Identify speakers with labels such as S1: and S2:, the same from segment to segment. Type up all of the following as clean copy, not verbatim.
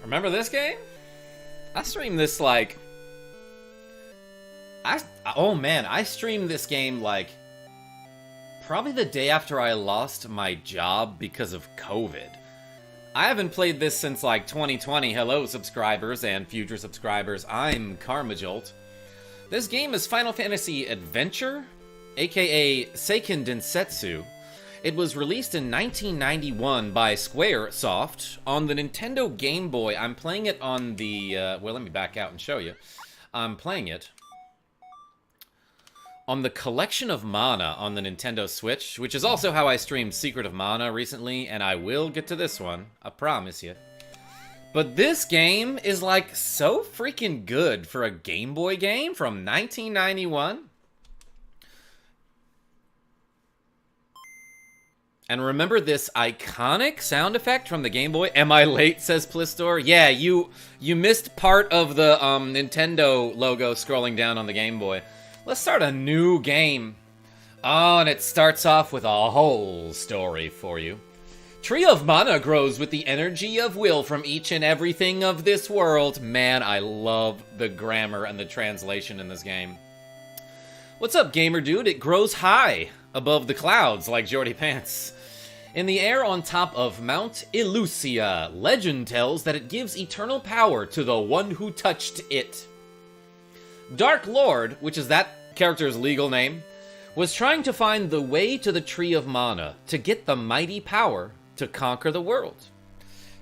S1: Remember this game? I streamed this like... I streamed this game like... probably the day after I lost my job because of COVID. I haven't played this since like 2020. Hello, subscribers and future subscribers. I'm KarmaJolt. This game is Final Fantasy Adventure, aka Seiken Densetsu. It was released in 1991 by Squaresoft on the Nintendo Game Boy. I'm playing it on the... well, let me back out and show you. I'm playing it on the Collection of Mana on the Nintendo Switch, which is also how I streamed Secret of Mana recently, and I will get to this one, I promise you. But this game is like so freaking good for a Game Boy game from 1991. And remember this iconic sound effect from the Game Boy? Am I late, says Plistor? Yeah, you missed part of the Nintendo logo scrolling down on the Game Boy. Let's start a new game. Oh, and it starts off with a whole story for you. Tree of Mana grows with the energy of will from each and everything of this world. Man, I love the grammar and the translation in this game. What's up, gamer dude? It grows high above the clouds like Jordy Pants. In the air on top of Mount Illusia, legend tells that it gives eternal power to the one who touched it. Dark Lord, which is that character's legal name, was trying to find the way to the Tree of Mana to get the mighty power to conquer the world.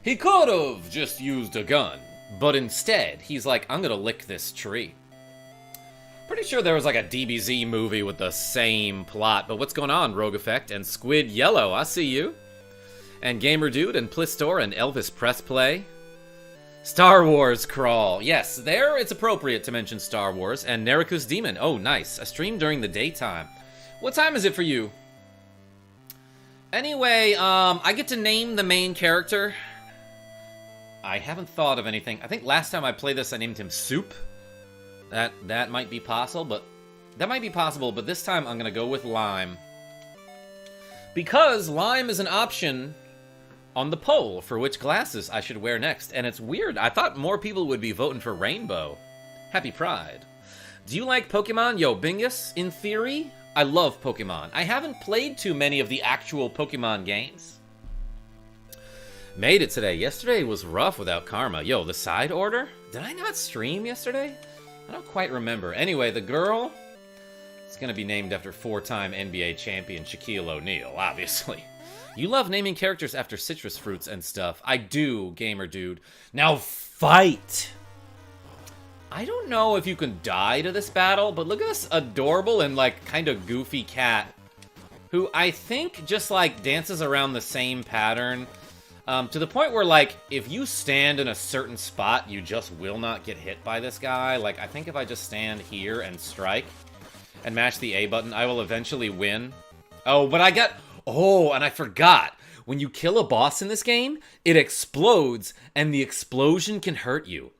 S1: He could have just used a gun, but instead, he's like, I'm gonna lick this tree. Pretty sure there was like a DBZ movie with the same plot, but what's going on, Rogue Effect and Squid Yellow? I see you. And Gamer Dude and Plistor and Elvis Press Play. Star Wars Crawl. Yes, there it's appropriate to mention Star Wars. And Nericus Demon. Oh, nice. A stream during the daytime. What time is it for you? Anyway, I get to name the main character. I haven't thought of anything. I think last time I played this, I named him Soup. That might be possible, but this time I'm gonna go with Lime. Because Lime is an option on the poll for which glasses I should wear next. And it's weird, I thought more people would be voting for Rainbow. Happy Pride. Do you like Pokemon? Yo, Bingus, in theory, I love Pokemon. I haven't played too many of the actual Pokemon games. Made it today. Yesterday was rough without Karma. Yo, the side order? Did I not stream yesterday? I don't quite remember. Anyway, the girl is going to be named after four-time NBA champion Shaquille O'Neal, obviously. You love naming characters after citrus fruits and stuff. I do, gamer dude. Now fight! I don't know if you can die to this battle, but look at this adorable and, like, kind of goofy cat who I think just, like, dances around the same pattern. To the point where, like, if you stand in a certain spot, you just will not get hit by this guy. Like, I think if I just stand here and strike and mash the A button, I will eventually win. Oh, but I got... Oh, and I forgot. When you kill a boss in this game, it explodes, and the explosion can hurt you.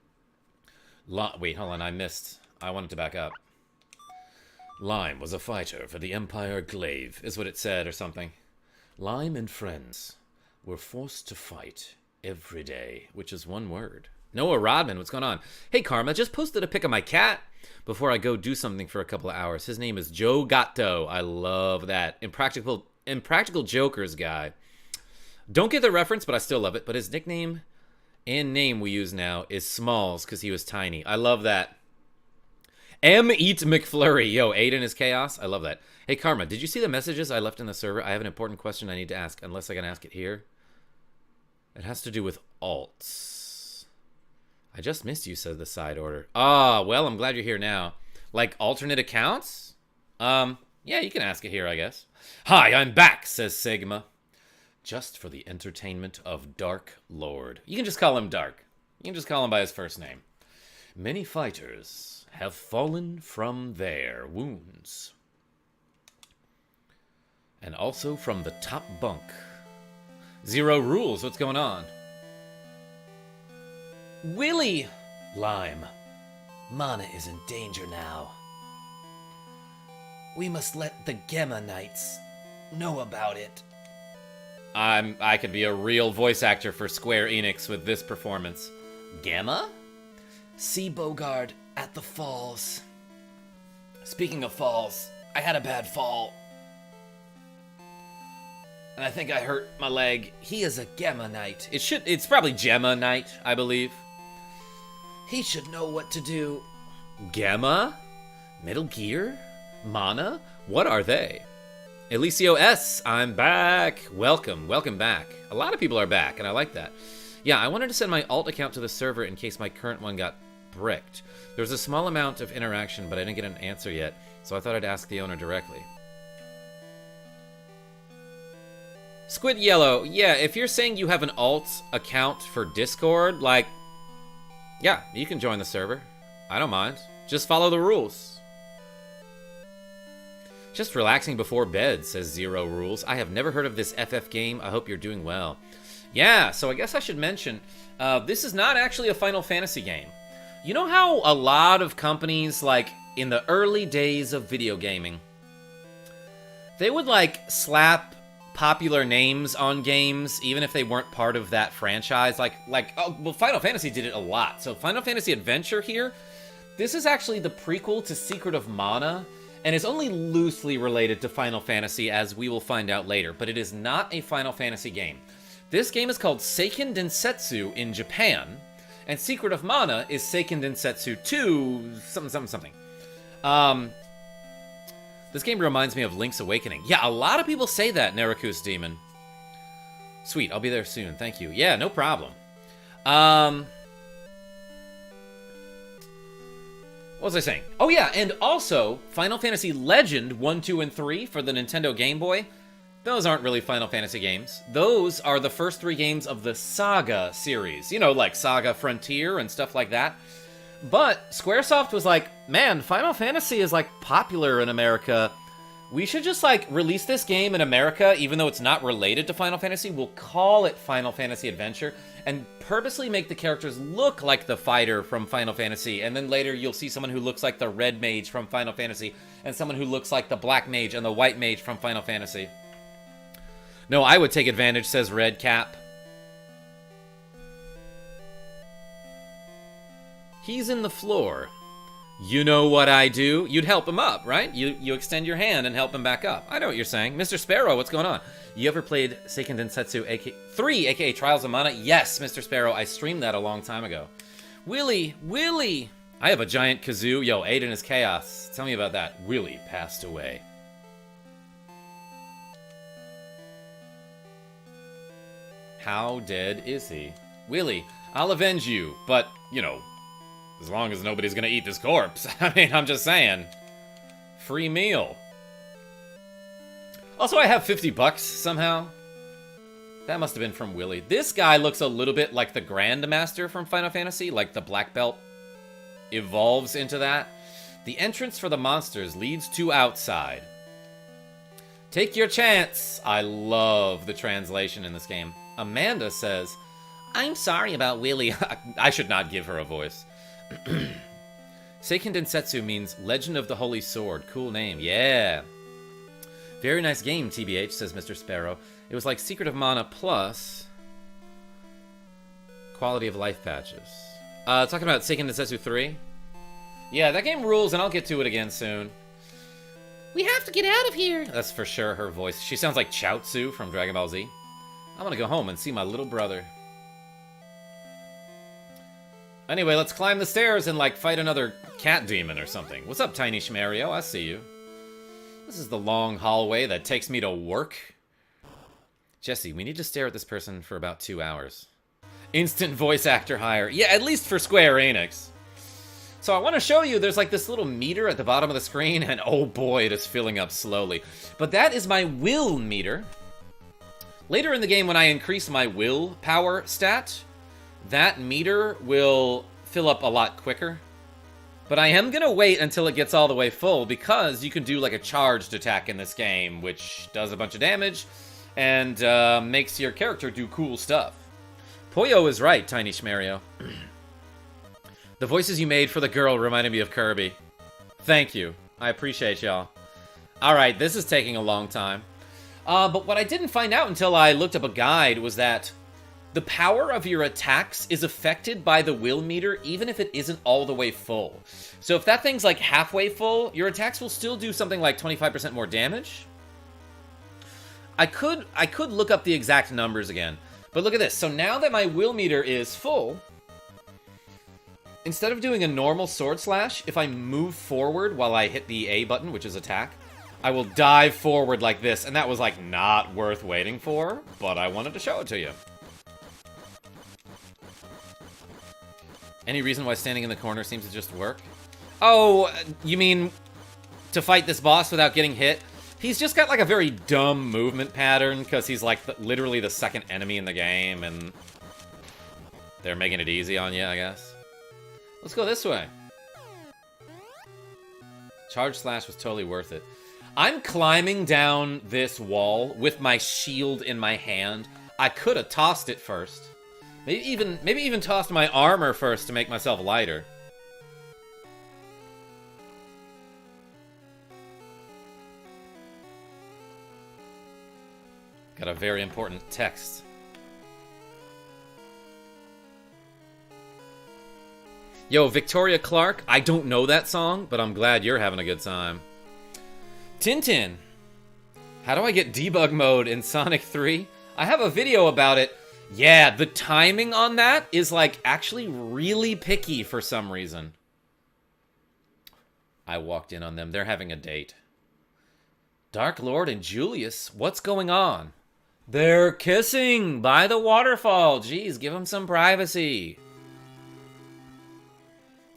S1: Wait, hold on, I missed. I wanted to back up. Lime was a fighter for the Empire Glaive, is what it said, or something. Lime and friends were forced to fight every day, which is one word. Noah Rodman, what's going on? Hey, Karma, just posted a pic of my cat before I go do something for a couple of hours. His name is Joe Gatto. I love that. Impractical Jokers guy. Don't get the reference, but I still love it. But his nickname and name we use now is Smalls, because he was tiny. I love that. M. Eat McFlurry. Yo, Aiden is chaos. I love that. Hey, Karma, did you see the messages I left in the server? I have an important question I need to ask, unless I can ask it here. It has to do with alts. I just missed you, said the side order. Ah, well, I'm glad you're here now. Like, alternate accounts? Yeah, you can ask it here, I guess. Hi, I'm back, says Sigma. Just for the entertainment of Dark Lord. You can just call him Dark. You can just call him by his first name. Many fighters have fallen from their wounds. And also from the top bunk. Zero rules, what's going on? Willie! Lime. Mana is in danger now. We must let the Gemma Knights know about it. I could be a real voice actor for Square Enix with this performance. Gamma? See Bogard at the falls. Speaking of falls, I had a bad fall. And I think I hurt my leg. He is a Gamma Knight. It's probably Gemma Knight, I believe. He should know what to do. Gamma? Metal Gear? Mana? What are they? Elicio S, I'm back. Welcome back. A lot of people are back, and I like that. Yeah, I wanted to send my alt account to the server in case my current one got bricked. There was a small amount of interaction, but I didn't get an answer yet, so I thought I'd ask the owner directly. Squid Yellow, yeah, if you're saying you have an alt account for Discord, like, yeah, you can join the server. I don't mind. Just follow the rules. Just relaxing before bed, says Zero Rules. I have never heard of this FF game. I hope you're doing well. Yeah, so I guess I should mention, this is not actually a Final Fantasy game. You know how a lot of companies, like, in the early days of video gaming, they would, like, slap popular names on games, even if they weren't part of that franchise. Final Fantasy did it a lot. So Final Fantasy Adventure here, this is actually the prequel to Secret of Mana, and is only loosely related to Final Fantasy, as we will find out later, but it is not a Final Fantasy game. This game is called Seiken Densetsu in Japan, and Secret of Mana is Seiken Densetsu 2, something. This game reminds me of Link's Awakening. Yeah, a lot of people say that, Narakus Demon. Sweet, I'll be there soon, thank you. Yeah, no problem. What was I saying? Oh yeah, and also, Final Fantasy Legend 1, 2, and 3 for the Nintendo Game Boy, those aren't really Final Fantasy games. Those are the first 3 games of the Saga series. You know, like Saga Frontier and stuff like that. But Squaresoft was like, man, Final Fantasy is, like, popular in America. We should just, like, release this game in America, even though it's not related to Final Fantasy. We'll call it Final Fantasy Adventure, and purposely make the characters look like the fighter from Final Fantasy. And then later you'll see someone who looks like the red mage from Final Fantasy, and someone who looks like the black mage and the white mage from Final Fantasy. No, I would take advantage, says Red Cap. He's in the floor. You know what I do? You'd help him up, right? You extend your hand and help him back up. I know what you're saying. Mr. Sparrow, what's going on? You ever played Seiken Densetsu 3, aka Trials of Mana? Yes, Mr. Sparrow, I streamed that a long time ago. Willy! I have a giant kazoo. Yo, Aiden is chaos. Tell me about that. Willy passed away. How dead is he? Willy, I'll avenge you, but, you know, as long as nobody's gonna eat this corpse. I mean, I'm just saying. Free meal. Also, I have 50 bucks somehow. That must have been from Willy. This guy looks a little bit like the Grandmaster from Final Fantasy, like the black belt evolves into that. The entrance for the monsters leads to outside. Take your chance. I love the translation in this game. Amanda says, I'm sorry about Willy. I should not give her a voice. Seiken Densetsu means Legend of the Holy Sword. Cool name. Yeah. Very nice game, TBH, says Mr. Sparrow. It was like Secret of Mana plus quality of life patches. Talking about Seiken Densetsu 3. Yeah, that game rules, and I'll get to it again soon. We have to get out of here. That's for sure her voice. She sounds like Chaozu from Dragon Ball Z. I'm gonna go home and see my little brother. Anyway, let's climb the stairs and, like, fight another cat demon or something. What's up, Tiny Schmario? I see you. This is the long hallway that takes me to work. Jesse, we need to stare at this person for about 2 hours. Instant voice actor hire. Yeah, at least for Square Enix. So I want to show you, there's like this little meter at the bottom of the screen, and oh boy, it is filling up slowly. But that is my will meter. Later in the game, when I increase my will power stat, that meter will fill up a lot quicker. But I am going to wait until it gets all the way full, because you can do like a charged attack in this game, which does a bunch of damage and makes your character do cool stuff. Poyo is right, Tiny Schmario. The voices you made for the girl reminded me of Kirby. Thank you. I appreciate y'all. Alright, this is taking a long time. But what I didn't find out until I looked up a guide was that the power of your attacks is affected by the will meter even if it isn't all the way full. So if that thing's like halfway full, your attacks will still do something like 25% more damage. I could look up the exact numbers again, but look at this. So now that my will meter is full, instead of doing a normal sword slash, if I move forward while I hit the A button, which is attack, I will dive forward like this, and that was like not worth waiting for, but I wanted to show it to you. Any reason why standing in the corner seems to just work? Oh, you mean to fight this boss without getting hit? He's just got like a very dumb movement pattern because he's like literally the second enemy in the game and they're making it easy on you, I guess. Let's go this way. Charge slash was totally worth it. I'm climbing down this wall with my shield in my hand. I could have tossed it first. Maybe even tossed my armor first to make myself lighter. Got a very important text. Yo, Victoria Clark, I don't know that song, but I'm glad you're having a good time. Tintin, how do I get debug mode in Sonic 3? I have a video about it. Yeah, the timing on that is like actually really picky for some reason. I walked in on them. They're having a date. Dark Lord and Julius, what's going on? They're kissing by the waterfall. Jeez, give them some privacy.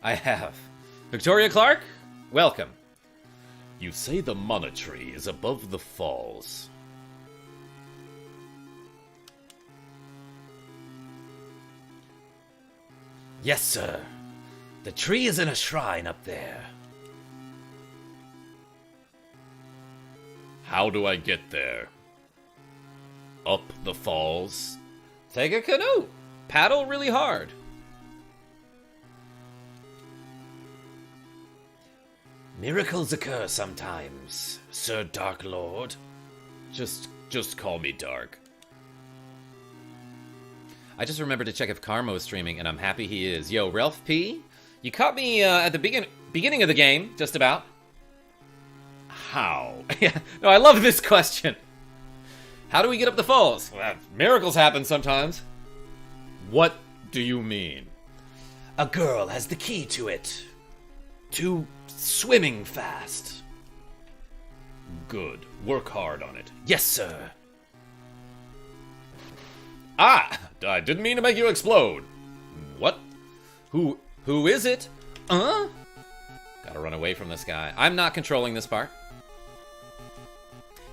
S1: I have. Victoria Clark, welcome. You say the mana tree is above the falls. Yes, sir. The tree is in a shrine up there. How do I get there? Up the falls? Take a canoe. Paddle really hard. Miracles occur sometimes, Sir Dark Lord. Just call me Dark. I just remembered to check if Karma was streaming, and I'm happy he is. Yo, Ralph P, you caught me at the beginning of the game, just about. How? Yeah, no, I love this question. How do we get up the falls? Well, miracles happen sometimes. What do you mean? A girl has the key to it. To swimming fast. Good. Work hard on it. Yes, sir. Ah! I didn't mean to make you explode. What? Who is it? Gotta run away from this guy. I'm not controlling this part.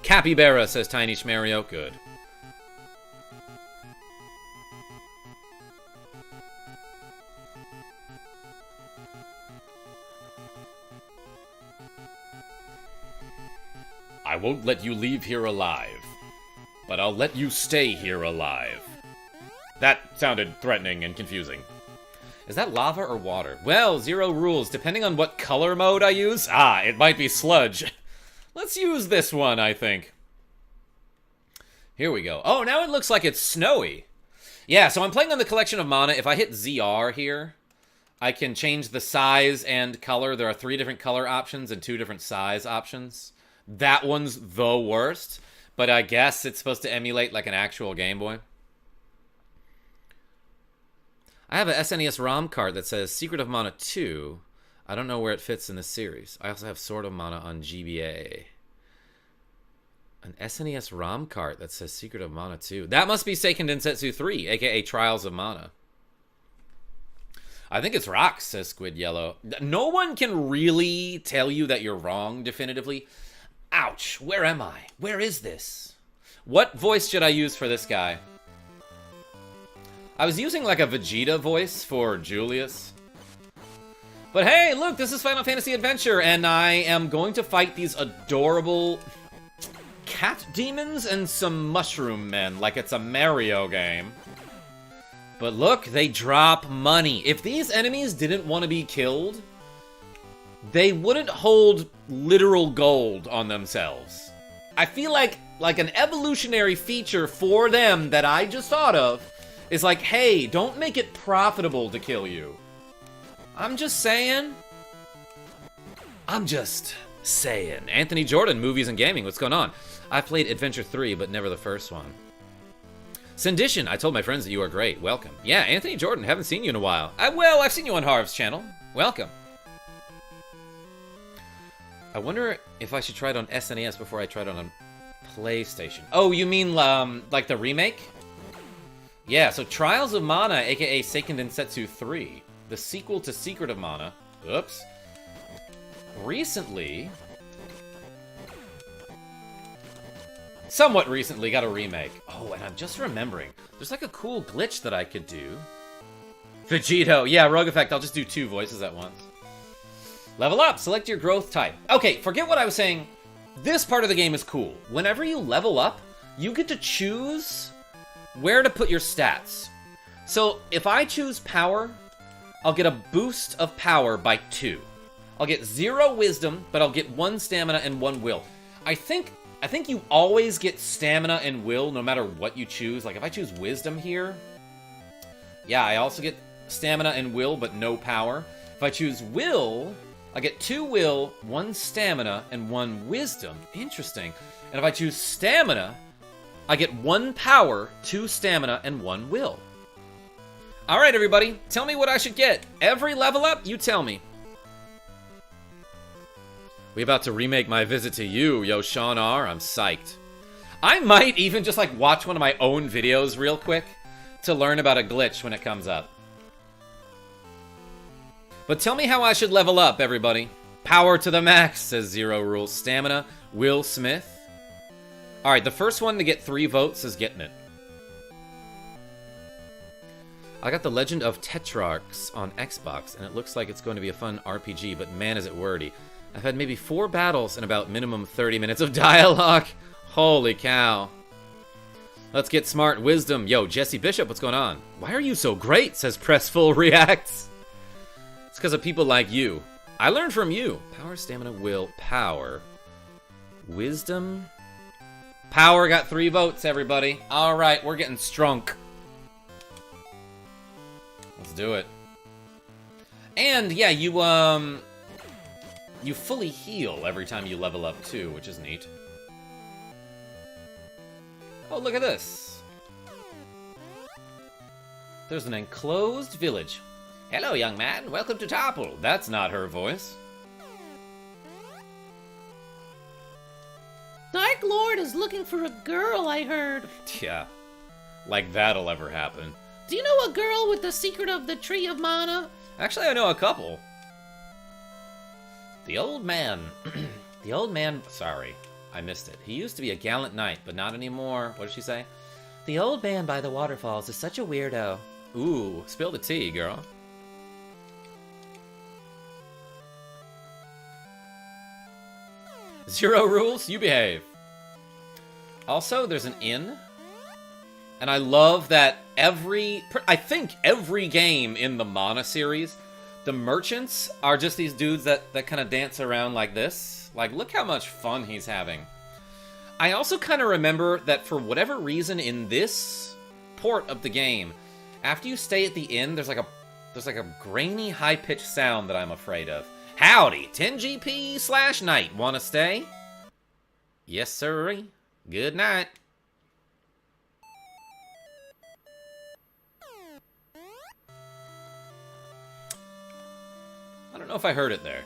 S1: Capybara, says Tiny Schmario. Good. I won't let you leave here alive, but I'll let you stay here alive. That sounded threatening and confusing. Is that lava or water? Well, zero rules. Depending on what color mode I use. Ah, it might be sludge. Let's use this one, I think. Here we go. Oh, now it looks like it's snowy. Yeah, so I'm playing on the collection of mana. If I hit ZR here, I can change the size and color. There are 3 different color options and 2 different size options. That one's the worst, but I guess it's supposed to emulate like an actual Game Boy. I have a SNES ROM card that says Secret of Mana 2. I don't know where it fits in this series. I also have Sword of Mana on GBA. An SNES ROM card that says Secret of Mana 2. That must be Seiken Densetsu 3, aka Trials of Mana. I think it's rocks, says Squid Yellow. No one can really tell you that you're wrong definitively. Ouch, where am I? Where is this? What voice should I use for this guy? I was using like a Vegeta voice for Julius. But hey, look, this is Final Fantasy Adventure, and I am going to fight these adorable cat demons and some mushroom men like it's a Mario game. But look, they drop money. If these enemies didn't want to be killed, they wouldn't hold literal gold on themselves. I feel like an evolutionary feature for them that I just thought of is like, hey, don't make it profitable to kill you. I'm just saying. I'm just saying. Anthony Jordan, movies and gaming, what's going on? I played Adventure 3, but never the first one. Syndition, I told my friends that you are great. Welcome. Yeah, Anthony Jordan, haven't seen you in a while. Well, I've seen you on Harv's channel. Welcome. I wonder if I should try it on SNES before I try it on PlayStation. Oh, you mean, like the remake? Yeah, so Trials of Mana, aka Seiken Densetsu 3, the sequel to Secret of Mana. Oops. Recently, somewhat recently, got a remake. Oh, and I'm just remembering, there's like a cool glitch that I could do. Vegito, yeah, Rogue Effect, I'll just do 2 voices at once. Level up, select your growth type. Okay, forget what I was saying. This part of the game is cool. Whenever you level up, you get to choose where to put your stats. So, if I choose power, I'll get a boost of power by 2. I'll get 0 wisdom, but I'll get 1 stamina and 1 will. I think you always get stamina and will no matter what you choose. Like, if I choose wisdom here, yeah, I also get stamina and will, but no power. If I choose will, I get 2 will, 1 stamina, and 1 wisdom. Interesting. And if I choose stamina, I get 1 power, 2 stamina, and 1 will. Alright, everybody. Tell me what I should get. Every level up, you tell me. We about to remake My Visit to You, yo, Sean R. I'm psyched. I might even just, like, watch one of my own videos real quick to learn about a glitch when it comes up. But tell me how I should level up, everybody. Power to the max, says Zero Rules. Stamina, Will Smith. Alright, the first one to get 3 votes is getting it. I got The Legend of Tetrarchs on Xbox, and it looks like it's going to be a fun RPG, but man is it wordy. I've had maybe 4 battles and about minimum 30 minutes of dialogue. Holy cow. Let's get smart wisdom. Yo, Jesse Bishop, what's going on? Why are you so great, says Pressful Reacts. It's because of people like you. I learned from you. Power, stamina, will, power. Wisdom. Power got 3 votes, everybody. Alright, we're getting strunk. Let's do it. And, yeah, you fully heal every time you level up, too, which is neat. Oh, look at this. There's an enclosed village. Hello, young man. Welcome to Topple. That's not her voice.
S2: Dark Lord is looking for a girl, I heard.
S1: Yeah, like that'll ever happen.
S2: Do you know a girl with the secret of the Tree of Mana?
S1: Actually, I know a couple. The old man. The old man. Sorry, I missed it. He used to be a gallant knight, but not anymore. What did she say? The old man by the waterfalls is such a weirdo. Ooh, spill the tea, girl. Zero Rules, you behave. Also, there's an inn. And I love that I think every game in the Mana series, the merchants are just these dudes that kind of dance around like this. Like, look how much fun he's having. I also kind of remember that for whatever reason in this port of the game, after you stay at the inn, there's like a grainy, high-pitched sound that I'm afraid of. Howdy, 10GP/night. Wanna stay? Yes, sirree. Good night. I don't know if I heard it there.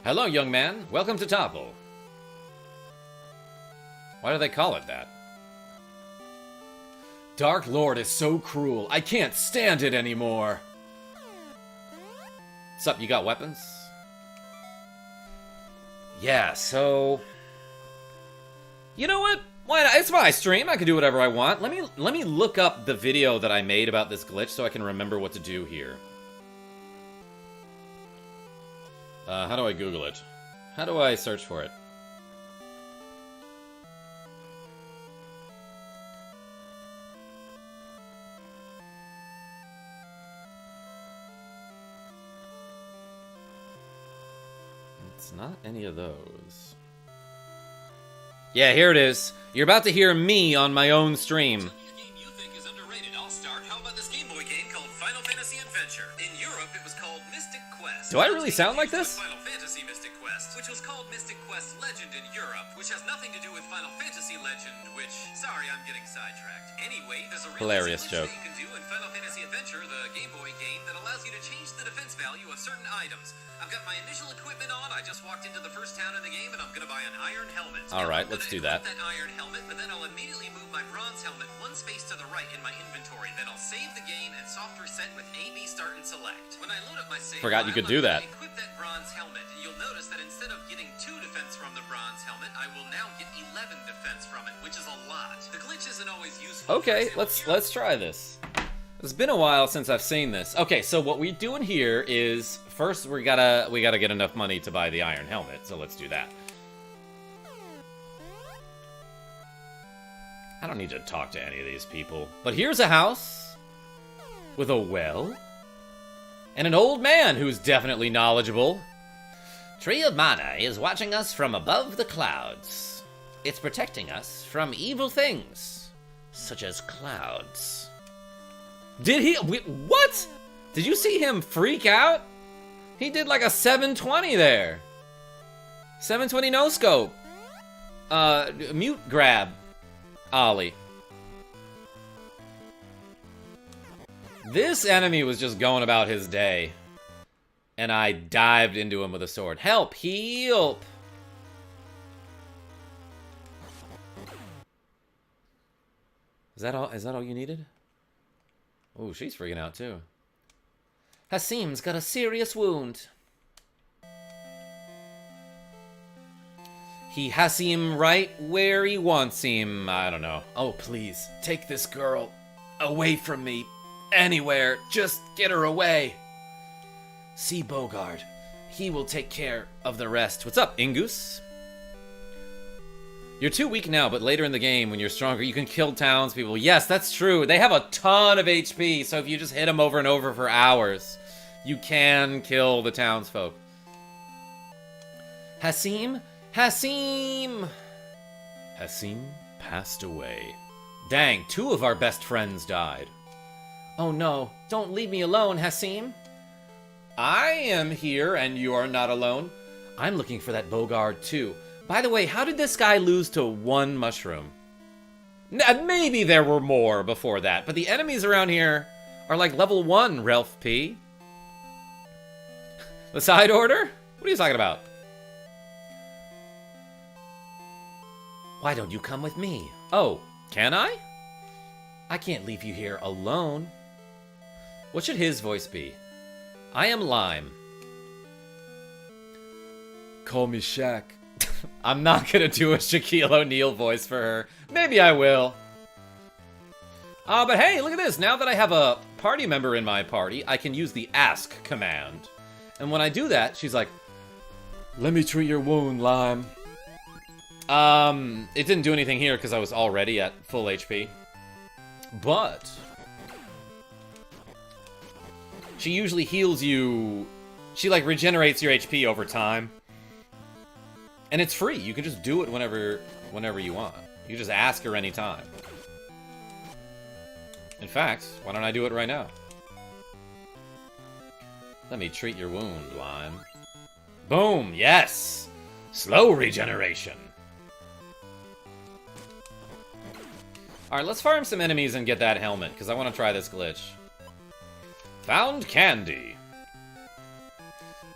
S1: Hello, young man. Welcome to Topple. Why do they call it that? Dark Lord is so cruel. I can't stand it anymore. What's up, you got weapons? Yeah, so... You know what? Why not? It's my stream. I can do whatever I want. Let me look up the video that I made about this glitch so I can remember what to do here. How do I Google it? How do I search for it? It's not any of those. Yeah, here it is. You're about to hear me on my own stream. Do I really sound like this?
S3: Final Fantasy Mystic Quest, which was called Mystic Quest Legend in Europe, which has nothing to do with Final Fantasy Legend, which, sorry, I'm getting sidetracked. Anyway, there's a really
S1: Hilarious joke.
S3: that you can do in Final Fantasy Adventure, the Game Boy game, that allows you to change the defense value of certain items. I've got my initial equipment on, I just walked into the first town in the game, and I'm gonna buy an iron helmet.
S1: Alright, let's do that.
S3: That iron helmet, but then I'll immediately move my bronze helmet one space to the right in my inventory. Then I'll save the game and soft reset with A, B, start, and select. When I load up my save
S1: Forgot you could do that.
S3: equip that bronze helmet, and you'll notice that instead of getting 2 defense from the bronze helmet, I will now get 11 defense from it, which is a lot. The glitch isn't always useful.
S1: Okay, let's try this. It's been a while since I've seen this. Okay, so what we're doing here is first we gotta get enough money to buy the iron helmet, so let's do that. I don't need to talk to any of these people. But here's a house with a well and an old man who's definitely knowledgeable.
S2: Tree of Mana is watching us from above the clouds. It's protecting us from evil things, such as clouds.
S1: Did he? What? Did you see him freak out? He did like a 720 there. 720 no scope. Mute grab. Ollie. This enemy was just going about his day. And I dived into him with a sword. Help! Help! Is that all you needed? Oh, she's freaking out too.
S2: Hasim's got a serious wound.
S1: He has him right where he wants him. I don't know. Oh, please, take this girl away from me. Anywhere. Just get her away. See Bogard. He will take care of the rest. What's up, Ingus? You're too weak now, but later in the game, when you're stronger, you can kill townspeople. Yes, that's true. They have a ton of HP, so if you just hit them over and over for hours, you can kill the townsfolk. Hasim? Hasim! Hasim passed away. Dang, 2 of our best friends died.
S2: Oh no, don't leave me alone, Hasim.
S1: I am here, and you are not alone. I'm looking for that Bogard, too. By the way, how did this guy lose to 1 mushroom? Maybe there were more before that, but the enemies around here are like level 1, Ralph P. The side order? What are you talking about?
S2: Why don't you come with me?
S1: Oh, can I?
S2: I can't leave you here alone.
S1: What should his voice be? I am Lime. Call me Shaq. I'm not gonna do a Shaquille O'Neal voice for her. Maybe I will. But hey, look at this. Now that I have a party member in my party, I can use the ask command. And when I do that, she's like, let me treat your wound, Lime. It didn't do anything here because I was already at full HP. But she usually heals you. She like regenerates your HP over time. And it's free. You can just do it whenever you want. You just ask her anytime. In fact, why don't I do it right now? Let me treat your wound, Lime. Boom! Yes! Slow regeneration. Alright, let's farm some enemies and get that helmet, because I want to try this glitch. Found candy.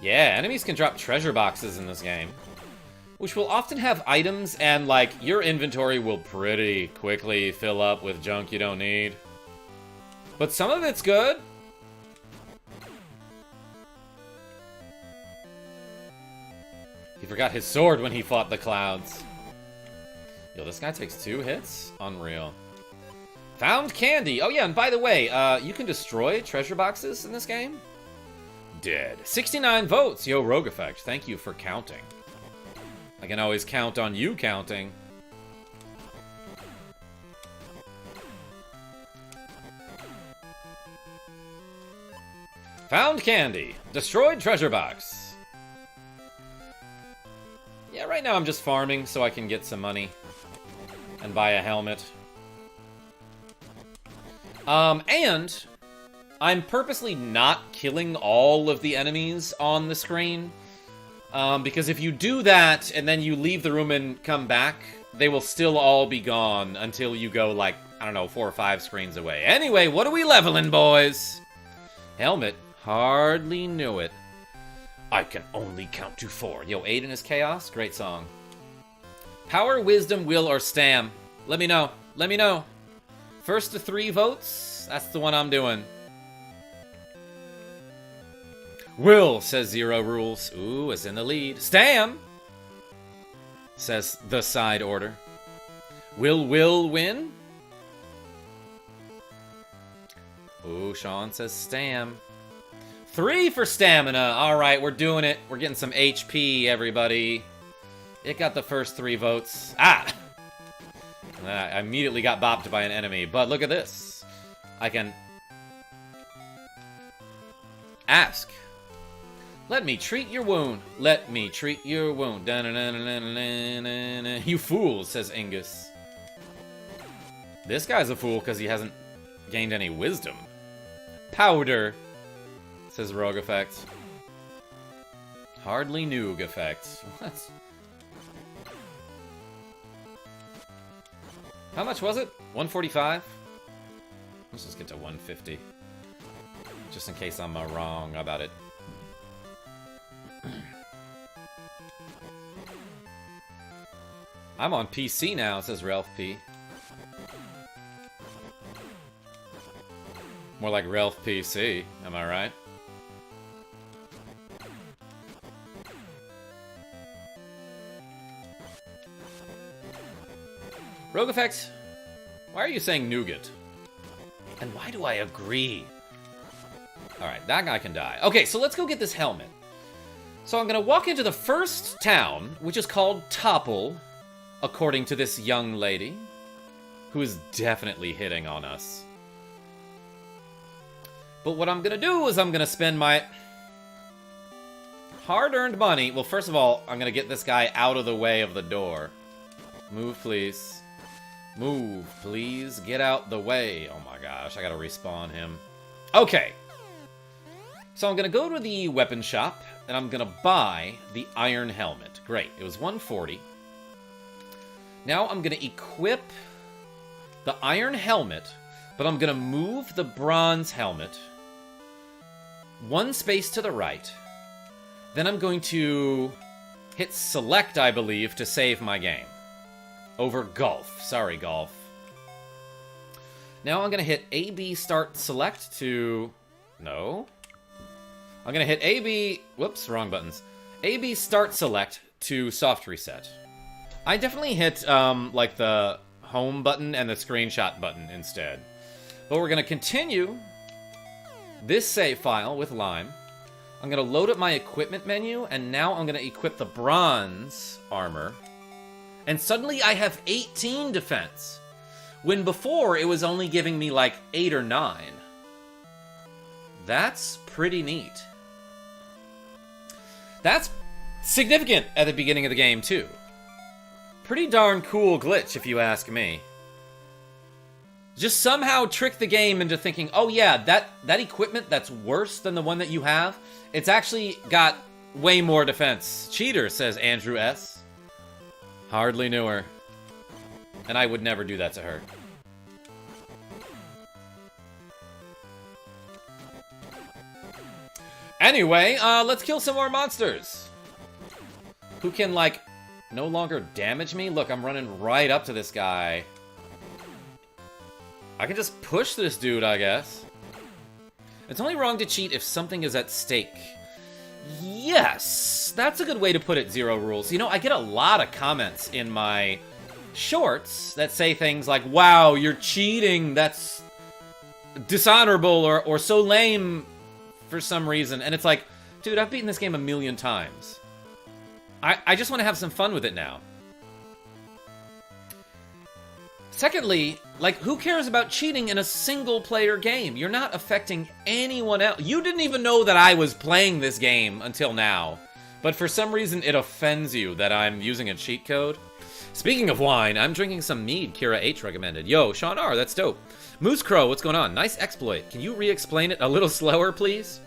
S1: Yeah, enemies can drop treasure boxes in this game, which will often have items, and, like, your inventory will pretty quickly fill up with junk you don't need. But some of it's good. He forgot his sword when he fought the clouds. Yo, this guy takes 2 hits? Unreal. Found candy! Oh yeah, and by the way, you can destroy treasure boxes in this game? Dead. 69 votes! Yo, Rogue Effect, thank you for counting. I can always count on you counting. Found candy. Destroyed treasure box. Yeah, right now I'm just farming so I can get some money. And buy a helmet. And I'm purposely not killing all of the enemies on the screen. Because if you do that, and then you leave the room and come back, they will still all be gone until you go, like, I don't know, 4 or 5 screens away. Anyway, what are we leveling, boys? Helmet. Hardly knew it. I can only count to 4. Yo, Aiden is Chaos? Great song. Power, Wisdom, Will, or Stam? Let me know. Let me know. First to 3 votes? That's the one I'm doing. Will, says Zero Rules. Ooh, it's in the lead. Stam, says the side order. Will win? Ooh, Sean says Stam. 3 for stamina. All right, we're doing it. We're getting some HP, everybody. It got the first 3 votes. Ah! I immediately got bopped by an enemy, but look at this. I can ask. Let me treat your wound. Let me treat your wound. You fool, says Angus. This guy's a fool because he hasn't gained any wisdom. Powder, says Rogue Effect. Hardly Noog Effect. What? How much was it? 145? Let's just get to 150. Just in case I'm wrong about it. I'm on PC now, says Ralph P. More like Ralph PC, am I right? Rogue Effect, why are you saying nougat? And why do I agree? Alright, that guy can die. Okay, so let's go get this helmet. So I'm gonna walk into the first town, which is called Topple, according to this young lady, who is definitely hitting on us. But what I'm gonna do is I'm gonna spend my hard-earned money. Well, first of all, I'm gonna get this guy out of the way of the door. Move, please. Move, please. Get out the way. Oh my gosh, I gotta respawn him. Okay. So I'm gonna go to the weapon shop, and I'm gonna buy the iron helmet. Great, it was 140. Now I'm gonna equip the iron helmet, but I'm gonna move the bronze helmet 1 space to the right. Then I'm going to hit select, I believe, to save my game. Over golf. Sorry, golf. Now I'm gonna hit AB start select to... No. I'm gonna hit AB... Whoops, wrong buttons. AB start select to soft reset. I definitely hit, like, the home button and the screenshot button instead. But we're gonna continue this save file with Lime. I'm gonna load up my equipment menu, and now I'm gonna equip the bronze armor. And suddenly I have 18 defense, when before it was only giving me like 8 or 9. That's pretty neat. That's significant at the beginning of the game, too. Pretty darn cool glitch, if you ask me. Just somehow trick the game into thinking, oh yeah, that equipment that's worse than the one that you have, it's actually got way more defense. Cheater, says Andrew S. Hardly knew her. And I would never do that to her. Anyway, let's kill some more monsters. Who can, like, no longer damage me? Look, I'm running right up to this guy. I can just push this dude, I guess. It's only wrong to cheat if something is at stake. Yes, that's a good way to put it, Zero Rules. You know, I get a lot of comments in my shorts that say things like, wow, you're cheating, that's dishonorable or so lame for some reason. And it's like, dude, I've beaten this game 1,000,000 times. I just want to have some fun with it now. Secondly, like, who cares about cheating in a single-player game? You're not affecting anyone else. You didn't even know that I was playing this game until now. But for some reason, it offends you that I'm using a cheat code. Speaking of wine, I'm drinking some mead Kira H recommended. Yo, Sean R, that's dope. Moose Crow, what's going on? Nice exploit. Can you re-explain it a little slower, please?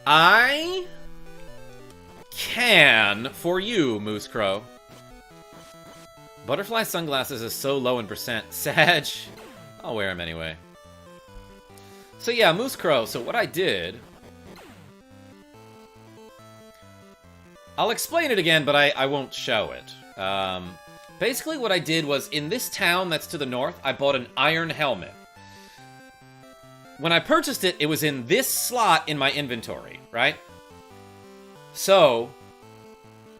S1: I can for you, Moose Crow. Butterfly sunglasses is so low in percent. Sag. I'll wear them anyway. So yeah, Moose Crow. So what I did... I'll explain it again, but I won't show it. Basically what I did was, in this town that's to the north, I bought an iron helmet. When I purchased it, it was in this slot in my inventory, right? So,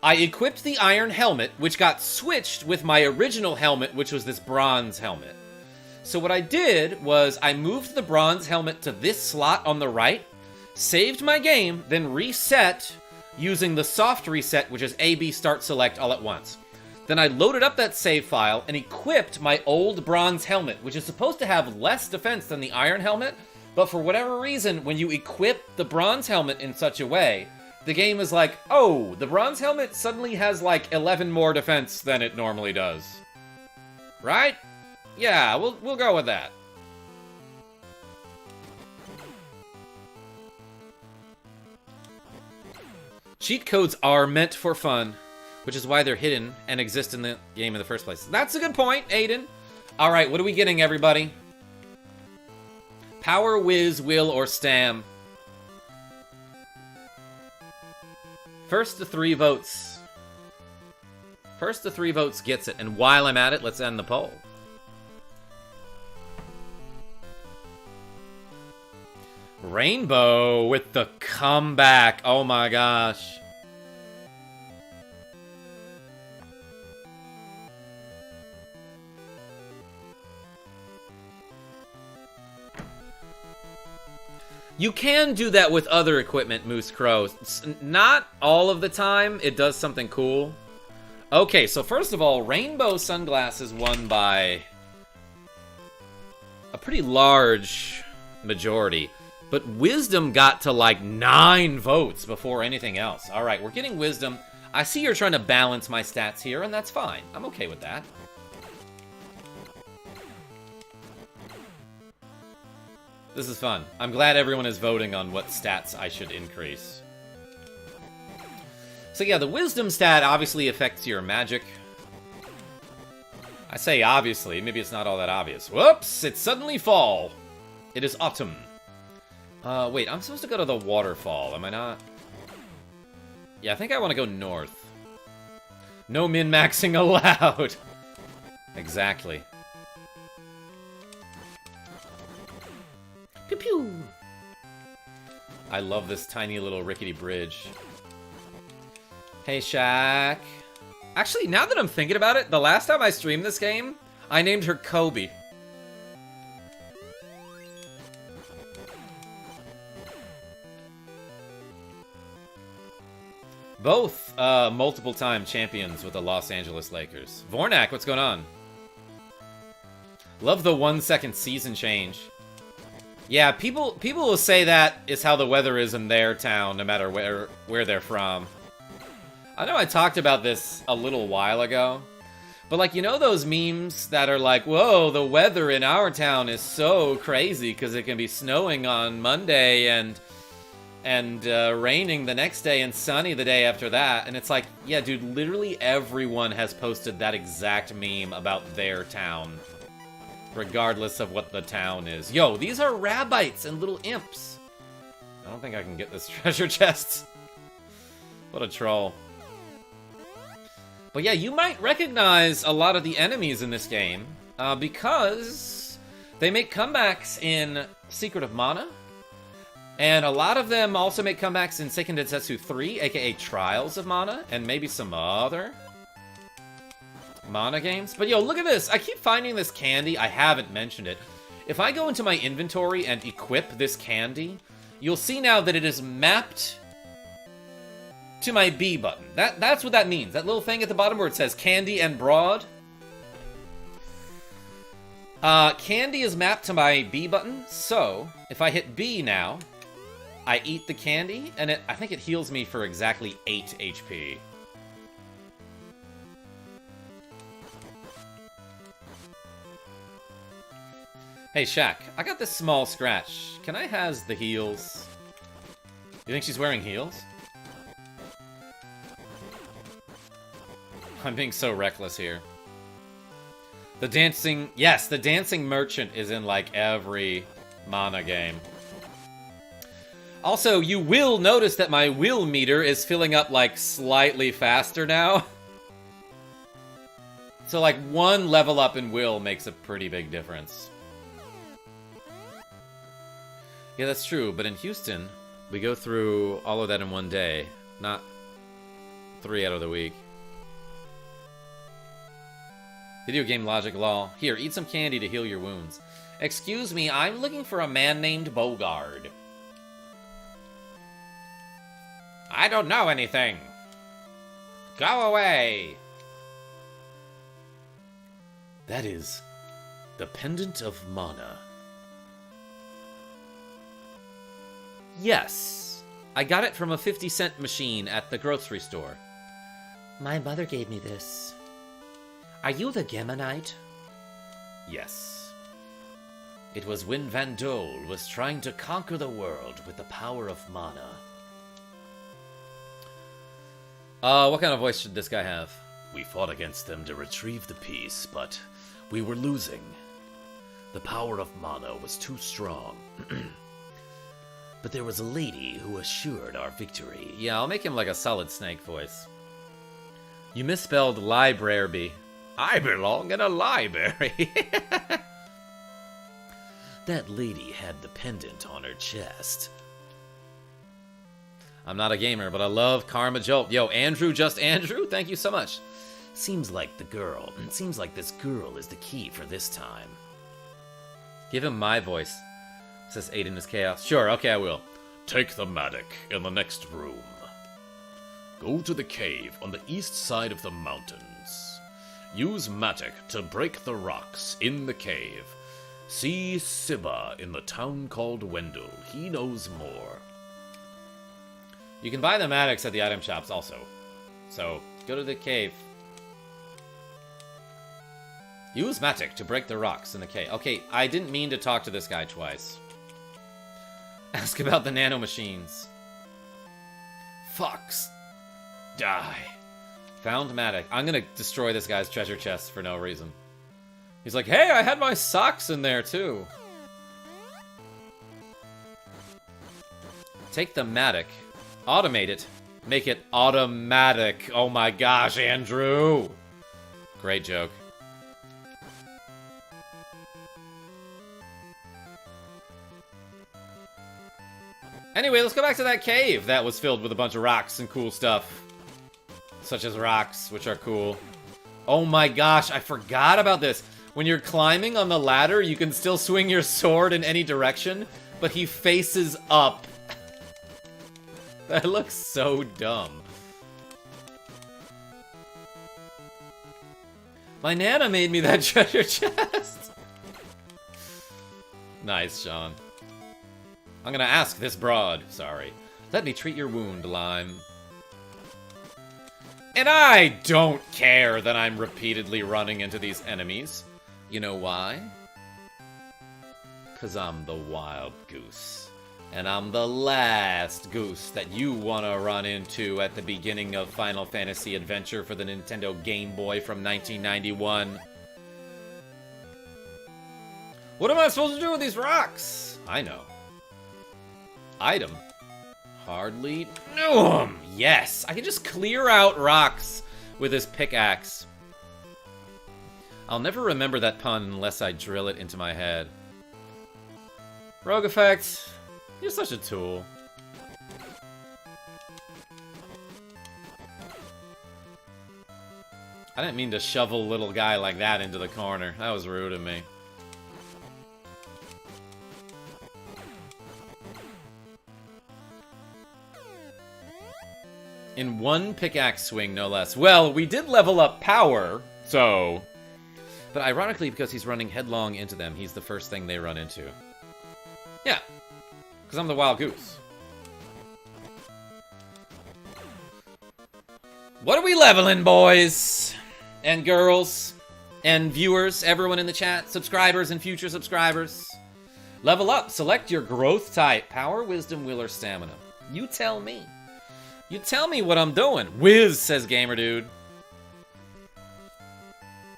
S1: I equipped the iron helmet, which got switched with my original helmet, which was this bronze helmet. So what I did was, I moved the bronze helmet to this slot on the right, saved my game, then reset using the soft reset, which is A, B, start, select all at once. Then I loaded up that save file and equipped my old bronze helmet, which is supposed to have less defense than the iron helmet, but for whatever reason, when you equip the bronze helmet in such a way, the game is like, oh, the bronze helmet suddenly has like 11 more defense than it normally does. Right? Yeah, we'll go with that. Cheat codes are meant for fun, which is why they're hidden and exist in the game in the first place. That's a good point, Aiden. All right, what are we getting, everybody? Power, Whiz, Will, or Stam? First to 3 votes. First to 3 votes gets it. And while I'm at it, let's end the poll. Rainbow with the comeback. Oh my gosh. You can do that with other equipment, Moose Crow. Not all of the time. It does something cool. Okay, so first of all, Rainbow Sunglasses won by a pretty large majority. But Wisdom got to like 9 votes before anything else. All right, we're getting Wisdom. I see you're trying to balance my stats here, and that's fine. I'm okay with that. This is fun. I'm glad everyone is voting on what stats I should increase. So yeah, the Wisdom stat obviously affects your magic. I say obviously, maybe it's not all that obvious. Whoops, it's suddenly fall. It is autumn. Wait, I'm supposed to go to the waterfall, am I not? Yeah, I think I want to go north. No min-maxing allowed. Exactly. Pew pew! I love this tiny little rickety bridge. Hey, Shaq. Actually, now that I'm thinking about it, the last time I streamed this game, I named her Kobe. Both multiple-time champions with the Los Angeles Lakers. Vornak, what's going on? Love the 1-second season change. Yeah, people will say that is how the weather is in their town, no matter where they're from. I know I talked about this a little while ago, but like, you know those memes that are like, whoa, the weather in our town is so crazy because it can be snowing on Monday and raining the next day and sunny the day after that. And it's like, yeah, dude, literally everyone has posted that exact meme about their town, regardless of what the town is. Yo, these are rabbites and little imps. I don't think I can get this treasure chest. What a troll. But yeah, you might recognize a lot of the enemies in this game because they make comebacks in Secret of Mana. And a lot of them also make comebacks in Seiken Densetsu 3, aka Trials of Mana, and maybe some other Mana games. But yo, look at this. I keep finding this candy. I haven't mentioned it. If I go into my inventory and equip this candy, you'll see now that it is mapped to my B button. That's what that means. That little thing at the bottom where it says candy and broad. Candy is mapped to my B button, so if I hit B now, I eat the candy, and I think it heals me for exactly 8 HP. Hey, Shaq, I got this small scratch. Can I has the heels? You think she's wearing heels? I'm being so reckless here. The dancing... Yes, the dancing merchant is in, like, every mana game. Also, you will notice that my will meter is filling up, like, slightly faster now. So, like, one level up in will makes a pretty big difference. Yeah, that's true, but in Houston, we go through all of that in one day, not 3 out of the week. Video game logic law. Here, eat some candy to heal your wounds. Excuse me, I'm looking for a man named Bogard. I don't know anything. Go away. That is the Pendant of Mana. Yes, I got it from a 50-cent machine at the grocery store.
S2: My mother gave me this. Are you the Geminite?
S1: Yes. It was when Van Dole was trying to conquer the world with the power of mana. What kind of voice should this guy have? We fought against them to retrieve the peace, but we were losing. The power of mana was too strong. But there was a lady who assured our victory. Yeah, I'll make him like a solid snake voice. You misspelled library. I belong in a library. That lady had the pendant on her chest. I'm not a gamer, but I love KarmaJolt. Yo, Andrew, just Andrew, thank you so much. Seems like this girl is the key for this time. Give him my voice, says Aiden is Chaos. Sure, okay, I will. Take the Matic in the next room. Go to the cave on the east side of the mountains. Use Matic to break the rocks in the cave. See Sibba in the town called Wendell. He knows more. You can buy the Matics at the item shops also. So, go to the cave. Use Matic to break the rocks in the cave. Okay, I didn't mean to talk to this guy twice. Ask about the nanomachines. Fox. Die. Found Matic. I'm gonna destroy this guy's treasure chest for no reason. He's like, hey, I had my socks in there too. Take the Matic. Automate it. Make it automatic. Oh my gosh, Andrew. Great joke. Anyway, let's go back to that cave that was filled with a bunch of rocks and cool stuff. Such as rocks, which are cool. Oh my gosh, I forgot about this. When you're climbing on the ladder, you can still swing your sword in any direction, but he faces up. That looks so dumb. My Nana made me that treasure chest. Nice, Sean. I'm gonna ask this broad. Sorry. Let me treat your wound, Lime. And I don't care that I'm repeatedly running into these enemies. You know why? 'Cause I'm the wild goose. And I'm the last goose that you want to run into at the beginning of Final Fantasy Adventure for the Nintendo Game Boy from 1991. What am I supposed to do with these rocks? I know. Item. Hardly know 'em. Yes, I can just clear out rocks with this pickaxe. I'll never remember that pun unless I drill it into my head. Rogue Effect. You're such a tool. I didn't mean to shovel a little guy like that into the corner. That was rude of me. In one pickaxe swing, no less. Well, we did level up power, so... But ironically, because he's running headlong into them, he's the first thing they run into. Yeah. Because I'm the wild goose. What are we leveling, boys and girls? And viewers, everyone in the chat, subscribers and future subscribers. Level up. Select your growth type. Power, wisdom, will, or stamina. You tell me. You tell me what I'm doing. Whiz, says Gamer Dude.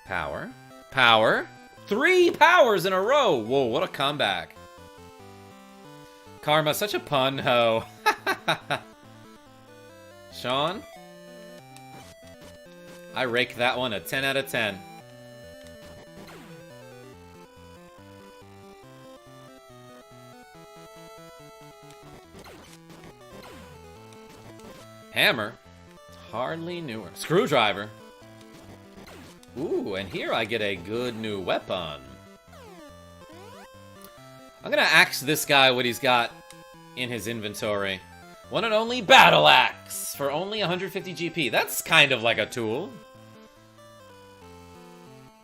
S1: Power. Power. 3 powers in a row. Whoa, what a comeback. Karma, such a pun, ho. Sean? I rake that one a 10 out of 10. Hammer. Hardly newer. Screwdriver. Ooh, and here I get a good new weapon. I'm gonna ask this guy what he's got in his inventory. One and only Battle Axe for only 150 GP. That's kind of like a tool.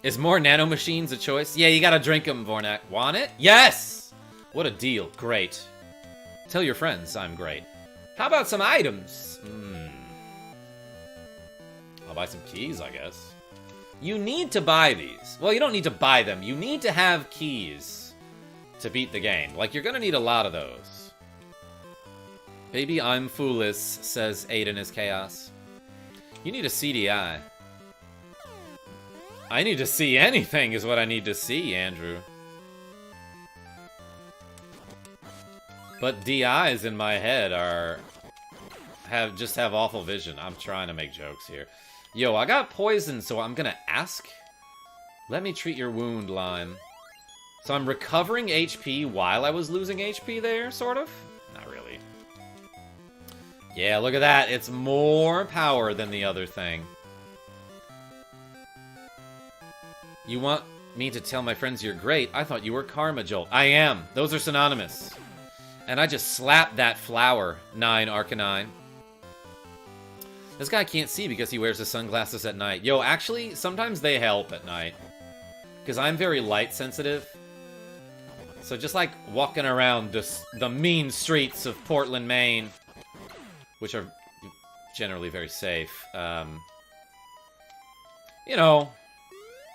S1: Is more nanomachines a choice? Yeah, you gotta drink them, Vornak. Want it? Yes! What a deal. Great. Tell your friends I'm great. How about some items? I'll buy some keys, I guess. You need to buy these. Well, you don't need to buy them. You need to have keys to beat the game. Like, you're gonna need a lot of those. Baby, I'm foolish, says Aiden is chaos. You need a CDI. I need to see anything is what I need to see, Andrew. But DIs in my head just have awful vision. I'm trying to make jokes here. Yo, I got poisoned, so I'm gonna ask. Let me treat your wound, Lime. So I'm recovering HP while I was losing HP there, sort of? Not really. Yeah, look at that. It's more power than the other thing. You want me to tell my friends you're great? I thought you were KarmaJolt. I am. Those are synonymous. And I just slapped that flower, 9 Arcanine. This guy can't see because he wears his sunglasses at night. Yo, actually, sometimes they help at night. Because I'm very light sensitive. So just like walking around the mean streets of Portland, Maine, which are generally very safe, you know,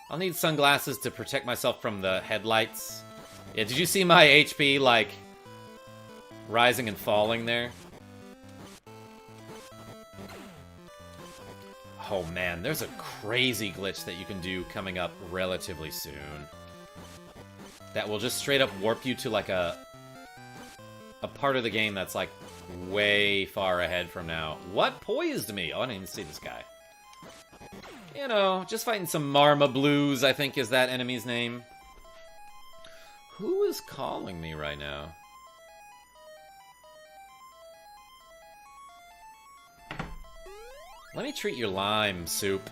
S1: I'll need sunglasses to protect myself from the headlights. Yeah, did you see my HP, like, rising and falling there? Oh man, there's a crazy glitch that you can do coming up relatively soon. That will just straight up warp you to like a part of the game that's like way far ahead from now. What poised me? Oh, I didn't even see this guy. You know, just fighting some Marma Blues, I think is that enemy's name. Who is calling me right now? Let me treat your lime, Soup.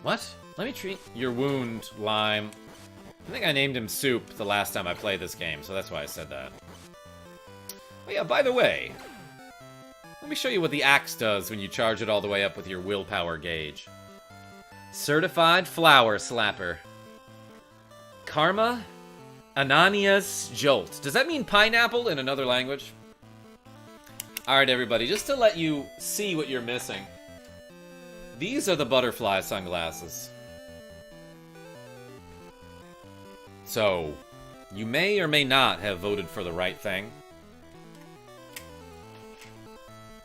S1: What? Let me treat your wound, Lime. I think I named him Soup the last time I played this game, so that's why I said that. Oh yeah, by the way, let me show you what the axe does when you charge it all the way up with your willpower gauge. Certified Flower Slapper. Karma Ananias Jolt. Does that mean pineapple in another language? Alright, everybody, just to let you see what you're missing. These are the butterfly sunglasses. So, you may or may not have voted for the right thing.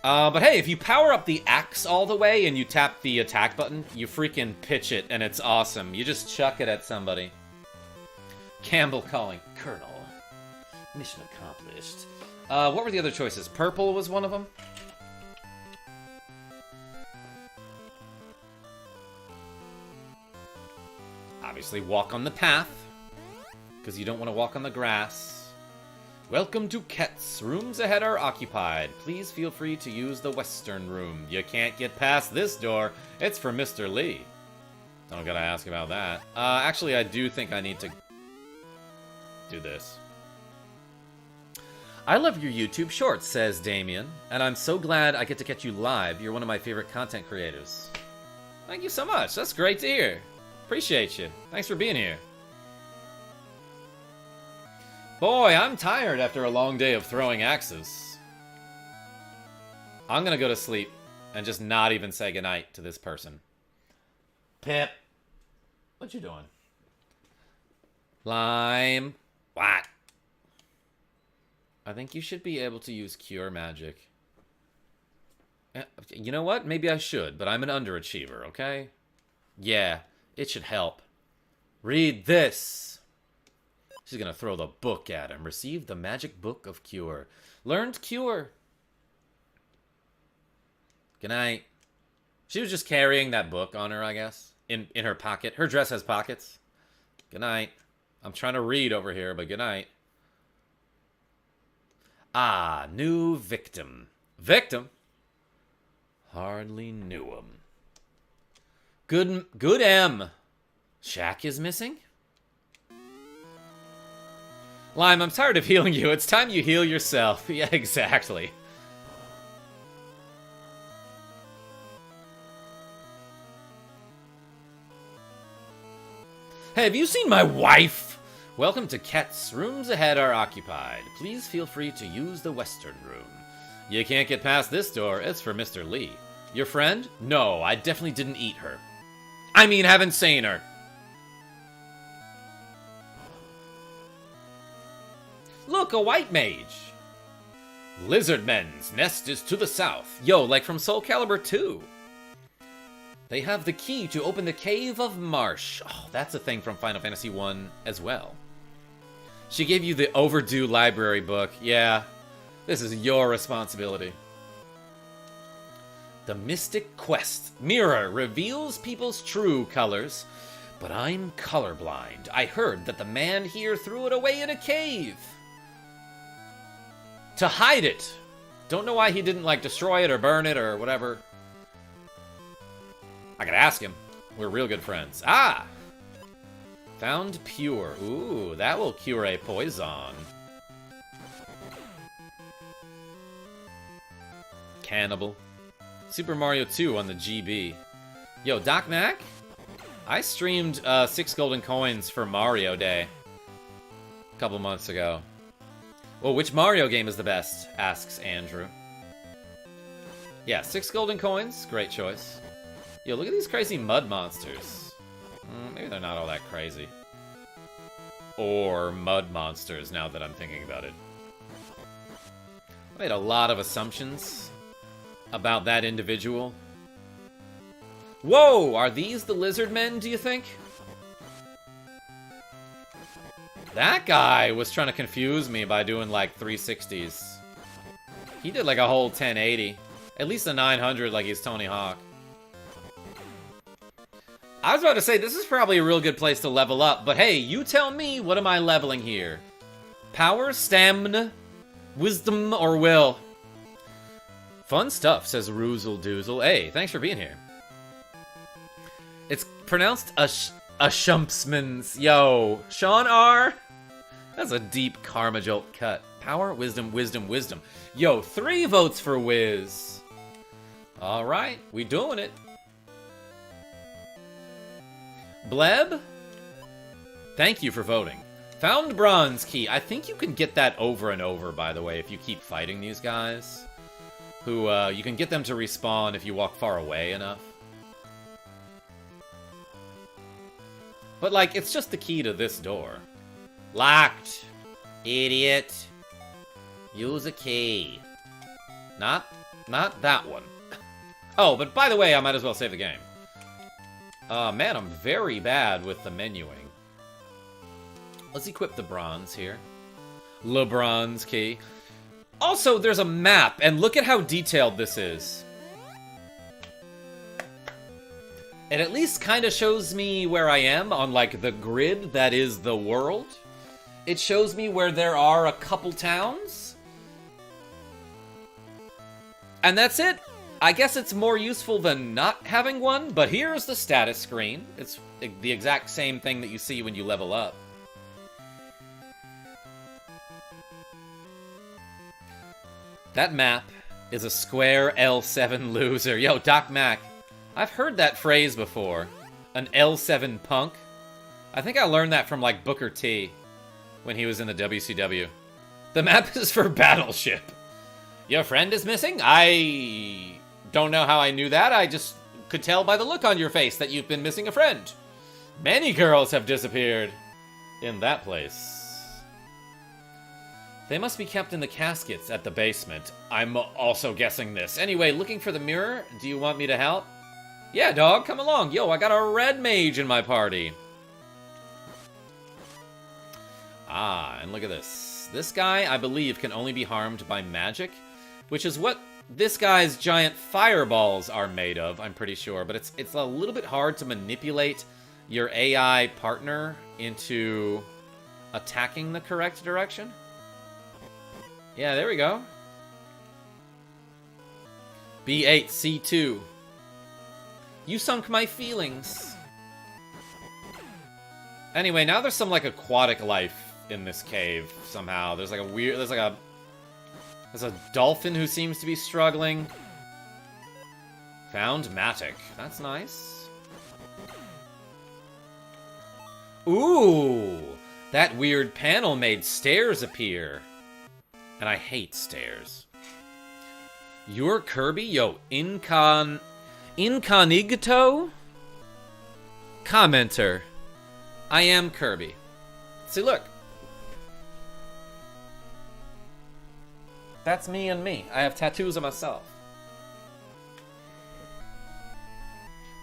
S1: But hey, if you power up the axe all the way and you tap the attack button, you freaking pitch it and it's awesome. You just chuck it at somebody. Campbell calling. Colonel. Mission accomplished. What were the other choices? Purple was one of them? Obviously, walk on the path, because you don't want to walk on the grass. Welcome to Ket's. Rooms ahead are occupied. Please feel free to use the western room. You can't get past this door. It's for Mr. Lee. Don't gotta ask about that. Actually, I do think I need to do this. I love your YouTube shorts, says Damien, and I'm so glad I get to catch you live. You're one of my favorite content creators. Thank you so much. That's great to hear. Appreciate you. Thanks for being here. Boy, I'm tired after a long day of throwing axes. I'm gonna go to sleep and just not even say goodnight to this person. Pip. What you doing? Lime.
S2: What?
S1: I think you should be able to use Cure Magic. You know what? Maybe I should, but I'm an underachiever, okay? Yeah, it should help. Read this. She's gonna throw the book at him. Receive the magic book of Cure. Learned Cure. Good night. She was just carrying that book on her, I guess. In her pocket. Her dress has pockets. Good night. I'm trying to read over here, but good night. Ah, new victim. Victim? Hardly knew him. Good M. Shaq is missing? Lime, I'm tired of healing you. It's time you heal yourself. Yeah, exactly. Hey, have you seen my wife? Welcome to Ket's. Rooms ahead are occupied. Please feel free to use the western room. You can't get past this door. It's for Mr. Lee. Your friend? No, I definitely didn't eat her. I mean, haven't seen her. Look, a white mage. Lizardmen's nest is to the south. Yo, like from Soul Calibur 2. They have the key to open the Cave of Marsh. Oh, that's a thing from Final Fantasy 1 as well. She gave you the overdue library book. Yeah, this is your responsibility. The Mystic Quest. Mirror reveals people's true colors, but I'm colorblind. I heard that the man here threw it away in a cave. To hide it. Don't know why he didn't, like, destroy it or burn it or whatever. I could ask him. We're real good friends. Ah! Found pure. Ooh, that will cure a poison. Cannibal. Super Mario 2 on the GB. Yo, Doc Mac? I streamed 6 golden coins for Mario Day a couple months ago. Well, which Mario game is the best? Asks Andrew. Yeah, 6 golden coins. Great choice. Yo, look at these crazy mud monsters. Maybe they're not all that crazy. Or mud monsters, now that I'm thinking about it. I made a lot of assumptions about that individual. Whoa! Are these the lizard men, do you think? That guy was trying to confuse me by doing like 360s. He did like a whole 1080. At least a 900 like he's Tony Hawk. I was about to say, this is probably a real good place to level up, but hey, you tell me, what am I leveling here? Power, stamina, wisdom, or will? Fun stuff, says Roozle Doozle. Hey, thanks for being here. It's pronounced a Shumpsman's. Yo, Sean R. That's a deep KarmaJolt cut. Power, wisdom, wisdom, wisdom. Yo, 3 votes for Wiz. Alright, we doing it. Bleb? Thank you for voting. Found bronze key. I think you can get that over and over, by the way, if you keep fighting these guys. Who, you can get them to respawn if you walk far away enough. But, like, it's just the key to this door. Locked. Idiot. Use a key. Not that one. Oh, but by the way, I might as well save the game. Man, I'm very bad with the menuing. Let's equip the bronze here. LeBron's key. Also, there's a map, and look at how detailed this is. It at least kind of shows me where I am on, like, the grid that is the world. It shows me where there are a couple towns. And that's it. I guess it's more useful than not having one, but here's the status screen. It's the exact same thing that you see when you level up. That map is a square L7 loser. Yo, Doc Mac, I've heard that phrase before. An L7 punk. I think I learned that from, like, Booker T when he was in the WCW. The map is for Battleship. Your friend is missing? I don't know how I knew that. I just could tell by the look on your face that you've been missing a friend. Many girls have disappeared in that place. They must be kept in the caskets at the basement. I'm also guessing this. Anyway, looking for the mirror? Do you want me to help? Yeah, dog, come along. Yo, I got a red mage in my party. Ah, and look at this. This guy, I believe, can only be harmed by magic, which is what this guy's giant fireballs are made of, I'm pretty sure. But it's a little bit hard to manipulate your AI partner into attacking the correct direction. Yeah, there we go. B8, C2. You sunk my feelings. Anyway, now there's some, like, aquatic life in this cave, somehow. There's, like, there's a dolphin who seems to be struggling. Found Matic. That's nice. Ooh! That weird panel made stairs appear. And I hate stairs. You're Kirby? Yo, incognito? Commenter. I am Kirby. See, look. That's me and me. I have tattoos of myself.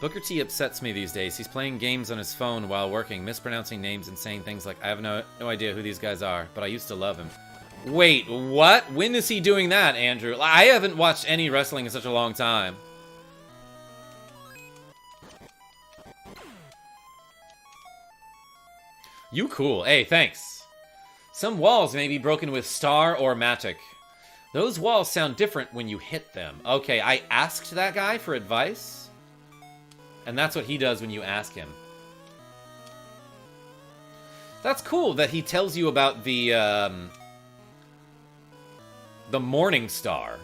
S1: Booker T upsets me these days. He's playing games on his phone while working, mispronouncing names and saying things like, I have no idea who these guys are, but I used to love him. Wait, what? When is he doing that, Andrew? I haven't watched any wrestling in such a long time. You cool. Hey, thanks. Some walls may be broken with Star or Matic. Those walls sound different when you hit them. Okay, I asked that guy for advice. And that's what he does when you ask him. That's cool that he tells you about the Morning Star.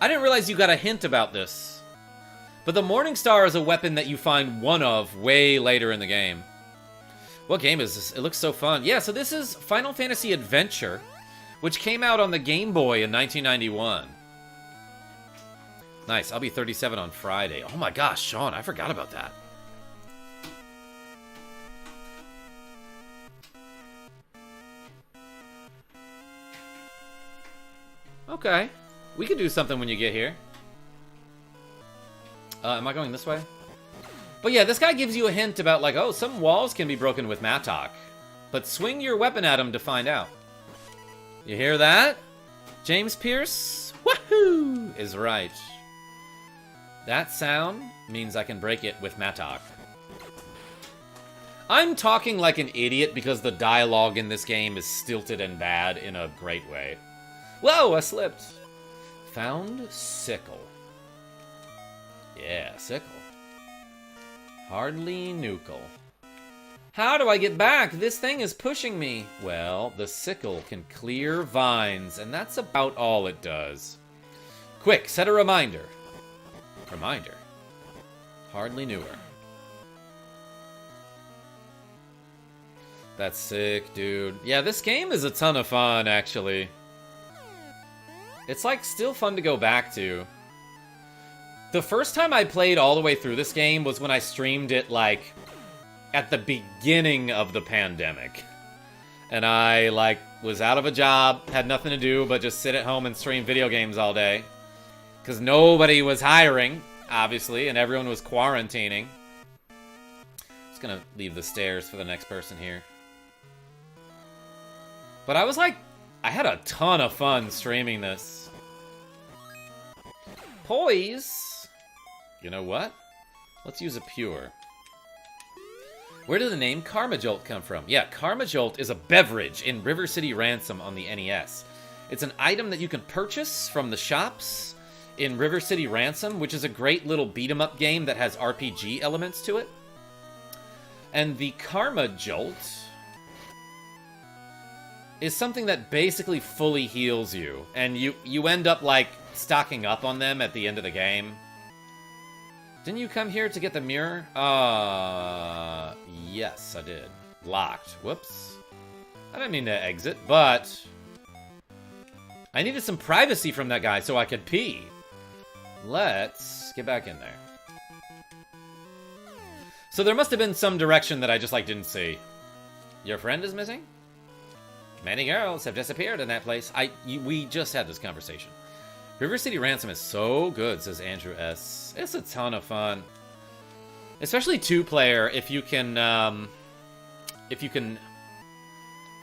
S1: I didn't realize you got a hint about this. But the Morning Star is a weapon that you find one of way later in the game. What game is this? It looks so fun. Yeah, so this is Final Fantasy Adventure, which came out on the Game Boy in 1991. Nice, I'll be 37 on Friday. Oh my gosh, Sean, I forgot about that. Okay. We could do something when you get here. Am I going this way? But yeah, this guy gives you a hint about, like, oh, some walls can be broken with Mattock. But swing your weapon at him to find out. You hear that? James Pierce? Woohoo! Is right. That sound means I can break it with Mattock. I'm talking like an idiot because the dialogue in this game is stilted and bad in a great way. Whoa, I slipped. Found sickle. Yeah, sickle. Hardly nuckle. How do I get back? This thing is pushing me. Well, the sickle can clear vines, and that's about all it does. Quick, set a reminder. Reminder. Hardly knew her. That's sick, dude. Yeah, this game is a ton of fun, actually. It's, like, still fun to go back to. The first time I played all the way through this game was when I streamed it, like, at the beginning of the pandemic. And I, like, was out of a job, had nothing to do but just sit at home and stream video games all day. Because nobody was hiring, obviously, and everyone was quarantining. Just gonna leave the stairs for the next person here. But I was like, I had a ton of fun streaming this. Poise. You know what? Let's use a pure. Where did the name KarmaJolt come from? Yeah, KarmaJolt is a beverage in River City Ransom on the NES. It's an item that you can purchase from the shops in River City Ransom, which is a great little beat-em-up game that has RPG elements to it. And the KarmaJolt is something that basically fully heals you. And you end up, like, stocking up on them at the end of the game. Didn't you come here to get the mirror? Yes, I did. Locked. Whoops. I didn't mean to exit, but I needed some privacy from that guy so I could pee. Let's get back in there. So there must have been some direction that I just, like, didn't see. Your friend is missing? Many girls have disappeared in that place. We just had this conversation. River City Ransom is so good, says Andrew S. It's a ton of fun. Especially two-player, if you can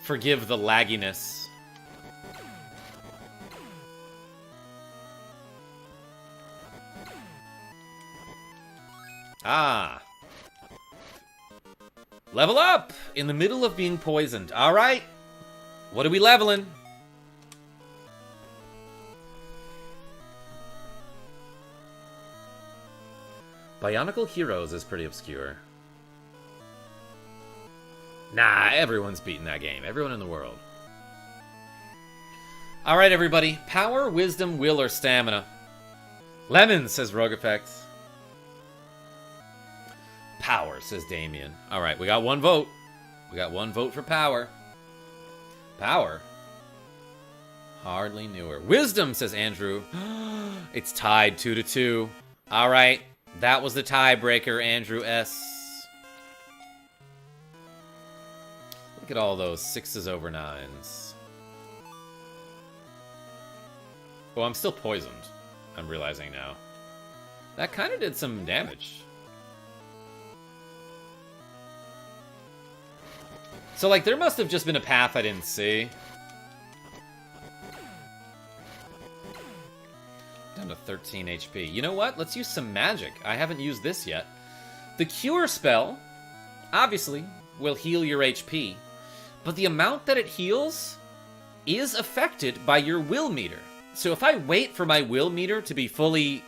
S1: forgive the lagginess. Ah. Level up! In the middle of being poisoned. Alright. What are we leveling? Bionicle Heroes is pretty obscure. Nah, everyone's beaten that game. Everyone in the world. Alright, everybody. Power, wisdom, will, or stamina? Lemon, says Rogue Effects. Power, says Damien. Alright, we got one vote. We got one vote for power. Power? Hardly knew her. Wisdom, says Andrew. It's tied 2-2. Alright, that was the tiebreaker, Andrew S. Look at all those 6s over 9s. Oh, I'm still poisoned. I'm realizing now. That kind of did some damage. So, like, there must have just been a path I didn't see. Down to 13 HP. You know what? Let's use some magic. I haven't used this yet. The Cure spell, obviously, will heal your HP. But the amount that it heals is affected by your will meter. So if I wait for my will meter to be fully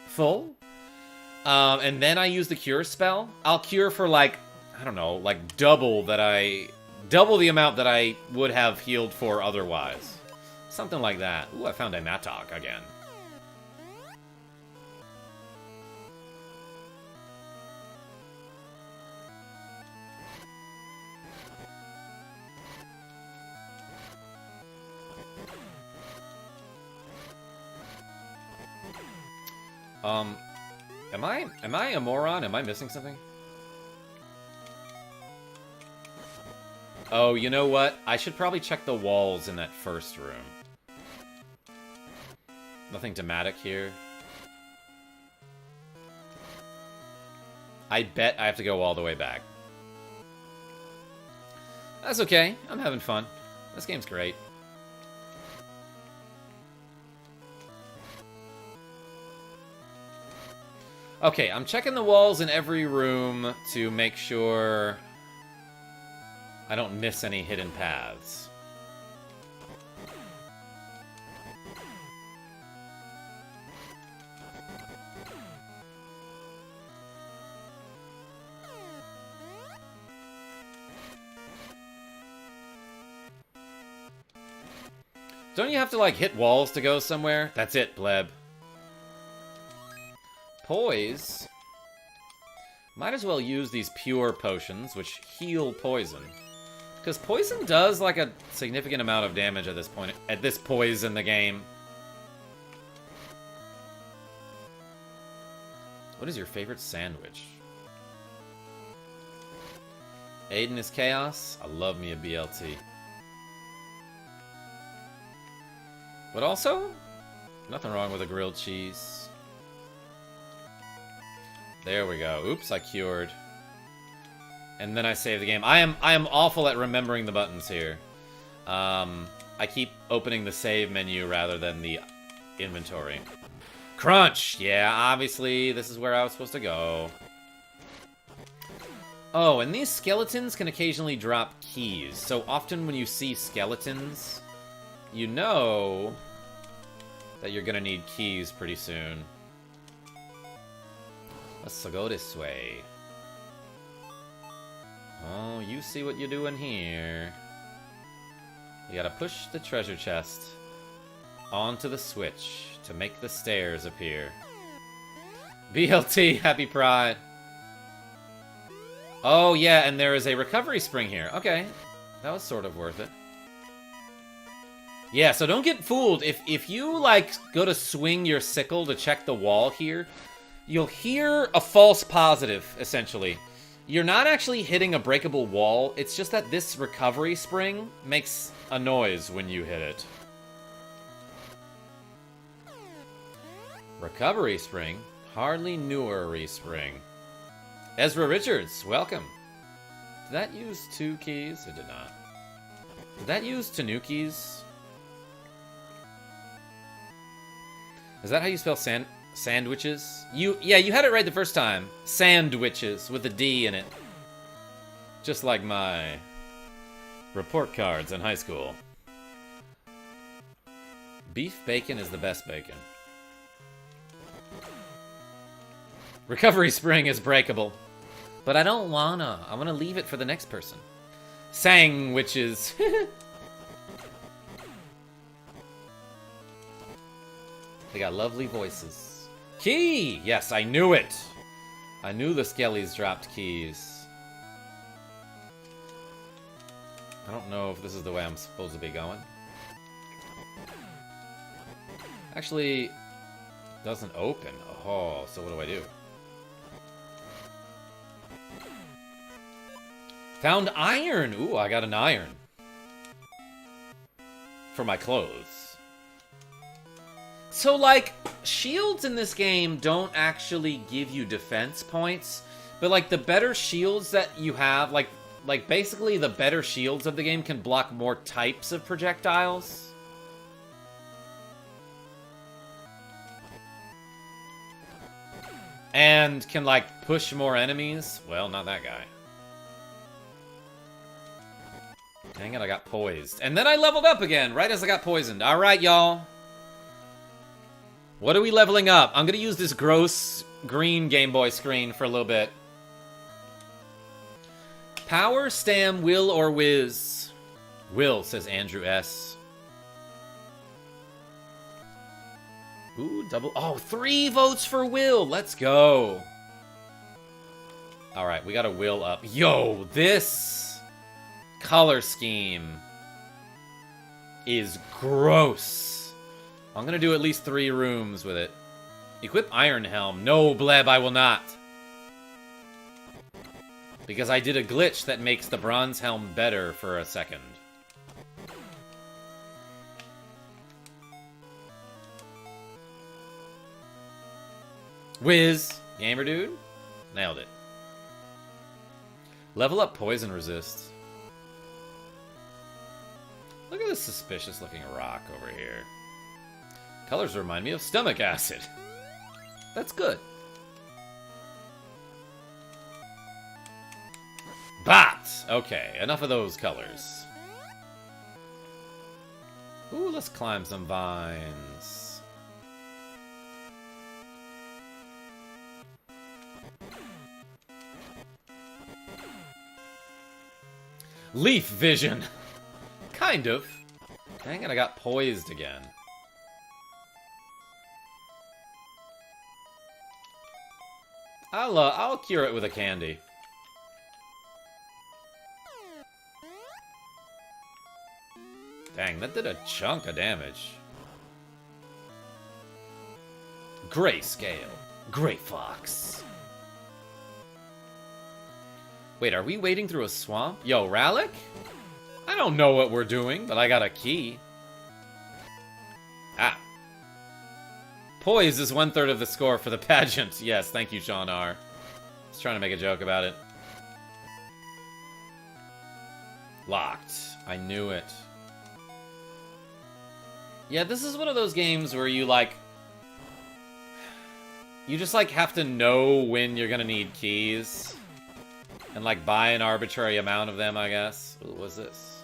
S1: full, and then I use the Cure spell, I'll cure for, like, I don't know, like double the amount that I would have healed for otherwise. Something like that. Ooh, I found a Matok again. Am I a moron? Am I missing something? Oh, you know what? I should probably check the walls in that first room. Nothing dramatic here. I bet I have to go all the way back. That's okay. I'm having fun. This game's great. Okay, I'm checking the walls in every room to make sure I don't miss any hidden paths. Don't you have to, like, hit walls to go somewhere? That's it, Bleb. Poise. Might as well use these pure potions, which heal poison. Because poison does, like, a significant amount of damage at this point, at this poise in the game. What is your favorite sandwich? Aiden is chaos. I love me a BLT. But also, nothing wrong with a grilled cheese. There we go. Oops, I cured. And then I save the game. I am awful at remembering the buttons here. I keep opening the save menu rather than the inventory. Crunch! Yeah, obviously, this is where I was supposed to go. Oh, and these skeletons can occasionally drop keys. So often when you see skeletons, you know that you're gonna need keys pretty soon. Let's go this way. Oh, you see what you're doing here. You gotta push the treasure chest onto the switch to make the stairs appear. BLT, happy pride. Oh, yeah, and there is a recovery spring here. Okay, that was sort of worth it. Yeah, so don't get fooled. If you, like, go to swing your sickle to check the wall here, you'll hear a false positive, essentially. You're not actually hitting a breakable wall. It's just that this recovery spring makes a noise when you hit it. Recovery spring? Hardly newer spring. Ezra Richards, welcome. Did that use 2 keys? It did not. Did that use Tanukis? Is that how you spell sandwiches? Yeah, you had it right the first time. Sandwiches with a D in it. Just like my report cards in high school. Beef bacon is the best bacon. Recovery spring is breakable. But I don't wanna. I wanna leave it for the next person. Sandwiches. They got lovely voices. Key! Yes, I knew it! I knew the Skellies dropped keys. I don't know if this is the way I'm supposed to be going. Actually, doesn't open. Oh, so what do I do? Found iron! Ooh, I got an iron. For my clothes. So, like, shields in this game don't actually give you defense points, but, like, the better shields that you have, like basically the better shields of the game can block more types of projectiles. And can, like, push more enemies. Well, not that guy. Dang it, I got poised. And then I leveled up again, right as I got poisoned. Alright, y'all. What are we leveling up? I'm gonna use this gross green Game Boy screen for a little bit. Power, Stam, Will, or Whiz? Will, says Andrew S. Ooh, double. Oh, 3 votes for Will. Let's go. Alright, we got a Will up. Yo, this color scheme is gross. I'm gonna do at least 3 rooms with it. Equip Iron Helm. No, Bleb, I will not. Because I did a glitch that makes the Bronze Helm better for a second. Whiz. Gamer dude. Nailed it. Level up Poison Resist. Look at this suspicious looking rock over here. Colors remind me of stomach acid. That's good. But okay, enough of those colors. Ooh, let's climb some vines. Leaf vision. Kind of. Dang it, I got poised again. I'll cure it with a candy. Dang, that did a chunk of damage. Grayscale. Gray Fox. Wait, are we wading through a swamp? Yo, Rallic? I don't know what we're doing, but I got a key. Ah. Poise is 1/3 of the score for the pageant. Yes, thank you, Sean R. I was trying to make a joke about it. Locked. I knew it. Yeah, this is one of those games where you, like... You just, like, have to know when you're gonna need keys. And, like, buy an arbitrary amount of them, I guess. Ooh, what's this?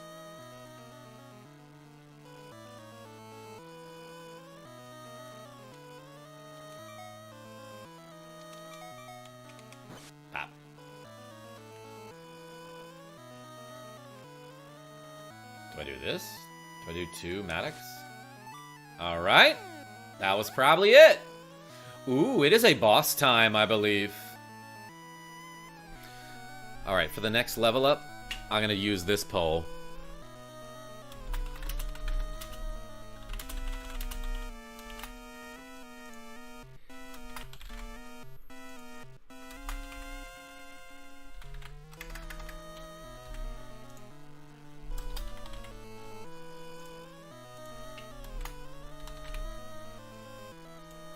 S1: Ah. Do I do this? Do I do 2 Maddox? Alright. That was probably it. Ooh, it is a boss time, I believe. Alright, for the next level up, I'm gonna use this pole.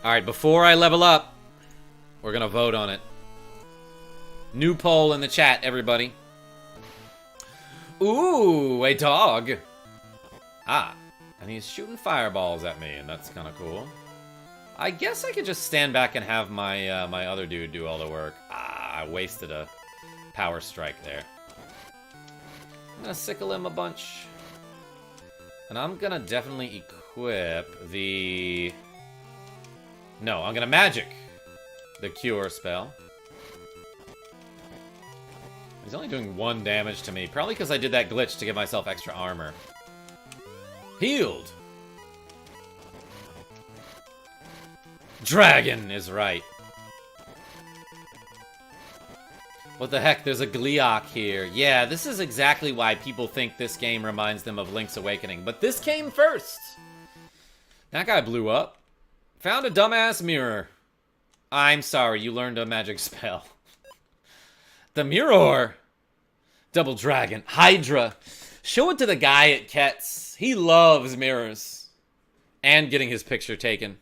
S1: Alright, before I level up, we're gonna vote on it. New poll in the chat, everybody. Ooh, a dog. Ah, and he's shooting fireballs at me, and that's kind of cool. I guess I could just stand back and have my my other dude do all the work. Ah, I wasted a power strike there. I'm gonna sickle him a bunch. And I'm gonna definitely equip the... No, I'm gonna magic the cure spell. He's only doing 1 damage to me. Probably because I did that glitch to give myself extra armor. Healed! Dragon is right. What the heck? There's a Gleeok here. Yeah, this is exactly why people think this game reminds them of Link's Awakening. But this came first! That guy blew up. Found a dumbass mirror. I'm sorry, you learned a magic spell. The mirror! Double dragon. Hydra. Show it to the guy at Ket's. He loves mirrors. And getting his picture taken.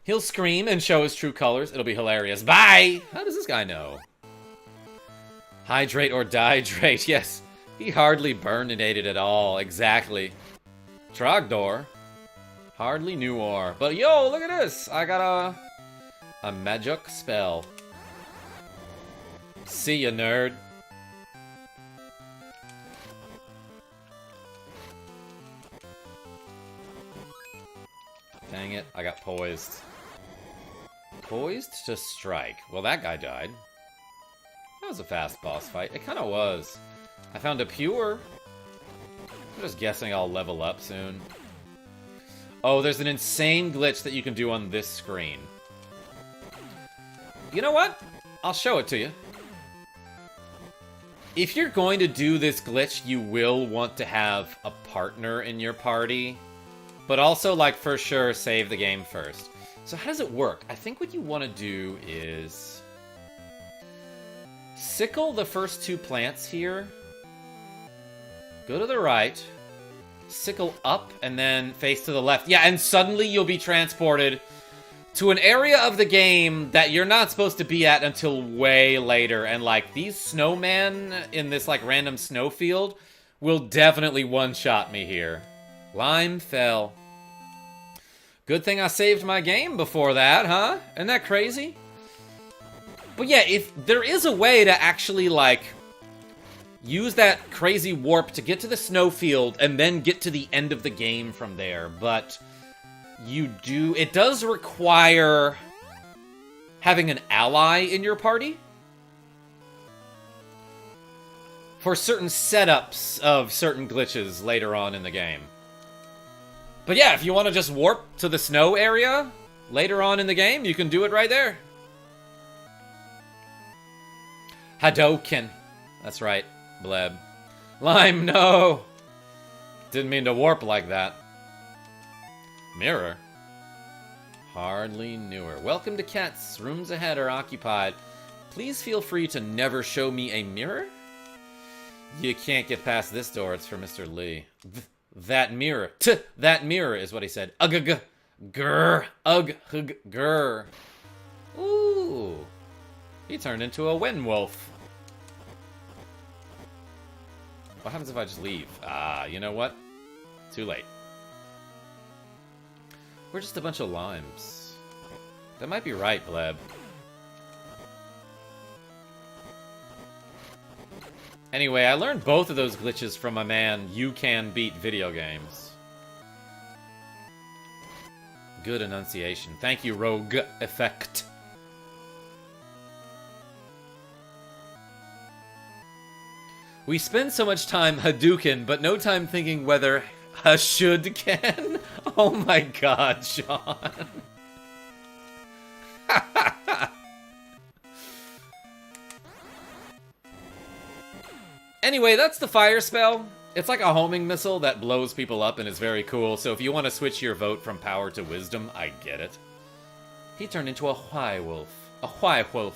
S1: He'll scream and show his true colors. It'll be hilarious. Bye! How does this guy know? Hydrate or dihydrate. Yes. He hardly burninated at all. Exactly. Trogdor. Hardly knew or. But yo, look at this. I got a magic spell. See ya, nerd. Dang it, I got poised. Poised to strike. Well, that guy died. That was a fast boss fight. It kind of was. I found a pure. I'm just guessing I'll level up soon. Oh, there's an insane glitch that you can do on this screen. You know what? I'll show it to you. If you're going to do this glitch, you will want to have a partner in your party. But also, like, for sure, save the game first. So how does it work? I think what you want to do is... sickle the first 2 plants here. Go to the right. Sickle up, and then face to the left. Yeah, and suddenly you'll be transported to an area of the game that you're not supposed to be at until way later. And, like, these snowmen in this, like, random snowfield will definitely one-shot me here. Lime fell. Good thing I saved my game before that, huh? Isn't that crazy? But yeah, if there is a way to actually, like, use that crazy warp to get to the snowfield and then get to the end of the game from there, but it does require having an ally in your party for certain setups of certain glitches later on in the game. But yeah, if you want to just warp to the snow area later on in the game, you can do it right there. Hadouken. That's right, Bleb. Lime, no! Didn't mean to warp like that. Mirror? Hardly knew her. Welcome to Cats. Rooms ahead are occupied. Please feel free to never show me a mirror. You can't get past this door. It's for Mr. Lee. That mirror. That mirror is what he said. Ugh, grr. Ugh, grr. Ooh. He turned into a wenwolf. What happens if I just leave? Ah, you know what? Too late. We're just a bunch of limes. That might be right, Bleb. Anyway, I learned both of those glitches from my man, You Can Beat Video Games. Good enunciation. Thank you, Rogue Effect. We spend so much time Hadouken, but no time thinking whether should can. Oh my god, Sean. Anyway, that's the fire spell. It's like a homing missile that blows people up and is very cool, so if you want to switch your vote from power to wisdom, I get it. He turned into a Hwai-wolf. A Hwai-wolf.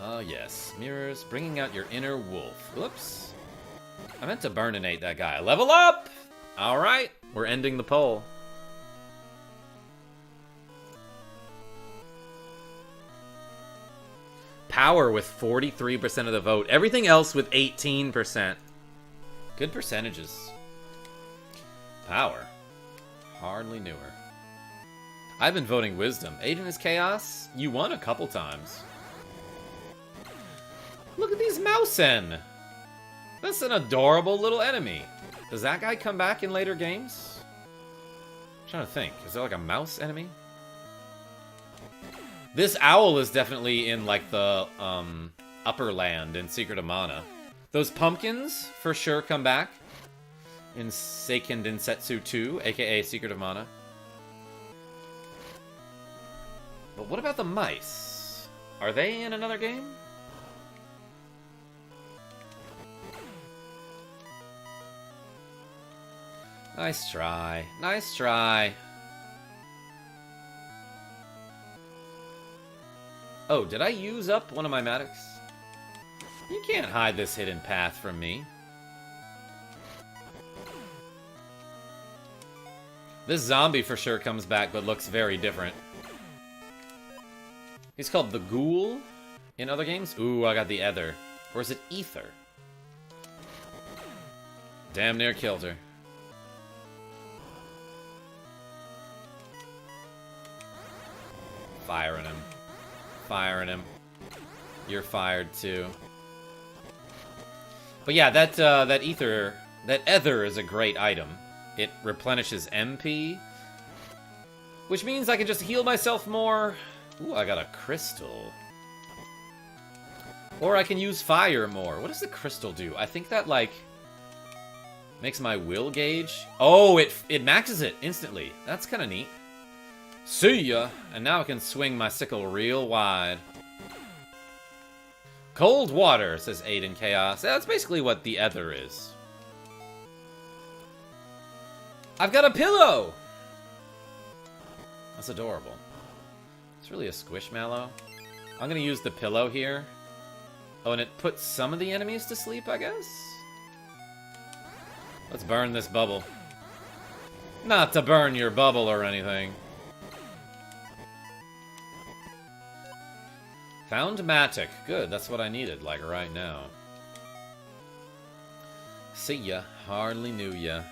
S1: Oh yes, mirrors, bringing out your inner wolf. Whoops. I meant to burninate that guy. Level up! Alright, we're ending the poll. Power with 43% of the vote. Everything else with 18%. Good percentages. Power. Hardly knew her. I've been voting Wisdom. Aiden is Chaos? You won a couple times. Look at these mousen. That's an adorable little enemy. Does that guy come back in later games? I'm trying to think. Is there like a mouse enemy? This owl is definitely in like the upper land in Secret of Mana. Those pumpkins for sure come back in Seiken Densetsu 2, aka Secret of Mana. But what about the mice? Are they in another game? Nice try. Nice try. Oh, did I use up one of my Maddox? You can't hide this hidden path from me. This zombie for sure comes back, but looks very different. He's called the Ghoul in other games. Ooh, I got the Ether. Or is it Ether? Damn near killed her. Firing him. Firing him. You're fired too. But yeah, that Ether, that Ether is a great item. It replenishes MP, which means I can just heal myself more. Ooh, I got a crystal. Or I can use fire more. What does the crystal do? I think that, like, makes my will gauge. Oh, it maxes it instantly. That's kind of neat. See ya! And now I can swing my sickle real wide. Cold water, says Aiden Chaos. That's basically what the Ether is. I've got a pillow! That's adorable. It's really a squishmallow. I'm gonna use the pillow here. Oh, and it puts some of the enemies to sleep, I guess? Let's burn this bubble. Not to burn your bubble or anything. Found Matic. Good, that's what I needed, like right now. See ya. Hardly knew ya.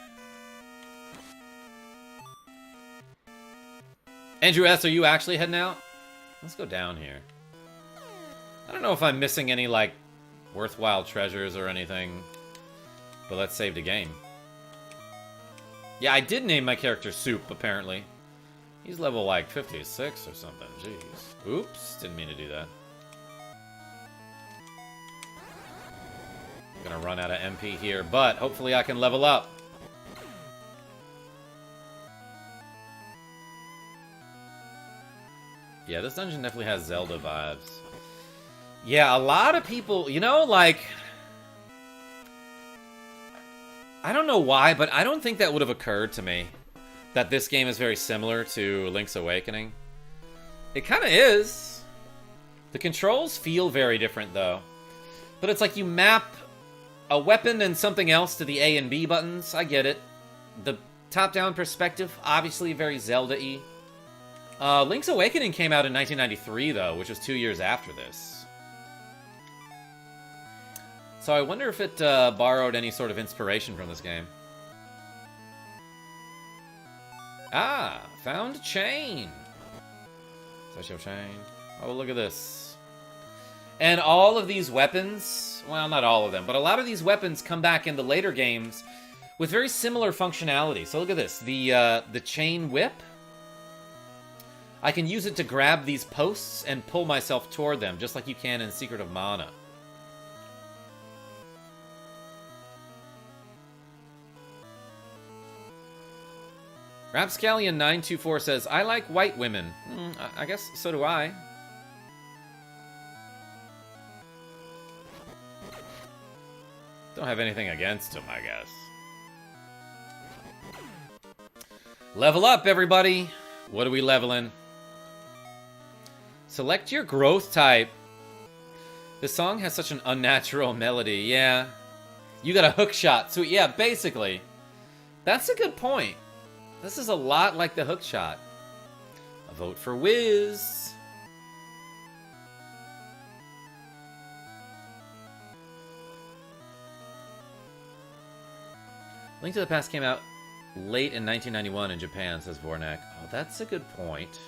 S1: Andrew S., are you actually heading out? Let's go down here. I don't know if I'm missing any, like, worthwhile treasures or anything. But let's save the game. Yeah, I did name my character Soup, apparently. He's level, like, 56 or something. Jeez. Oops, didn't mean to do that. I'm gonna run out of MP here, but hopefully I can level up. Yeah, this dungeon definitely has Zelda vibes. Yeah, a lot of people, you know, like... I don't know why, but I don't think that would have occurred to me. That this game is very similar to Link's Awakening. It kind of is. The controls feel very different, though. But it's like you map a weapon and something else to the A and B buttons. I get it. The top-down perspective, obviously very Zelda-y. Link's Awakening came out in 1993, though, which was 2 years after this. So I wonder if it borrowed any sort of inspiration from this game. Ah, found a chain. Special chain. Oh, look at this. And all of these weapons, well, not all of them, but a lot of these weapons come back in the later games with very similar functionality. So look at this. The chain whip. I can use it to grab these posts and pull myself toward them, just like you can in Secret of Mana. Rapscallion924 says, I like white women. I guess so do I. Don't have anything against them, I guess. Level up, everybody. What are we leveling? Select your growth type. This song has such an unnatural melody. Yeah. You got a hook shot. So yeah, basically. That's a good point. This is a lot like the hook shot. A vote for Wiz. Link to the Past came out late in 1991 in Japan, says Vornak. Oh, that's a good point.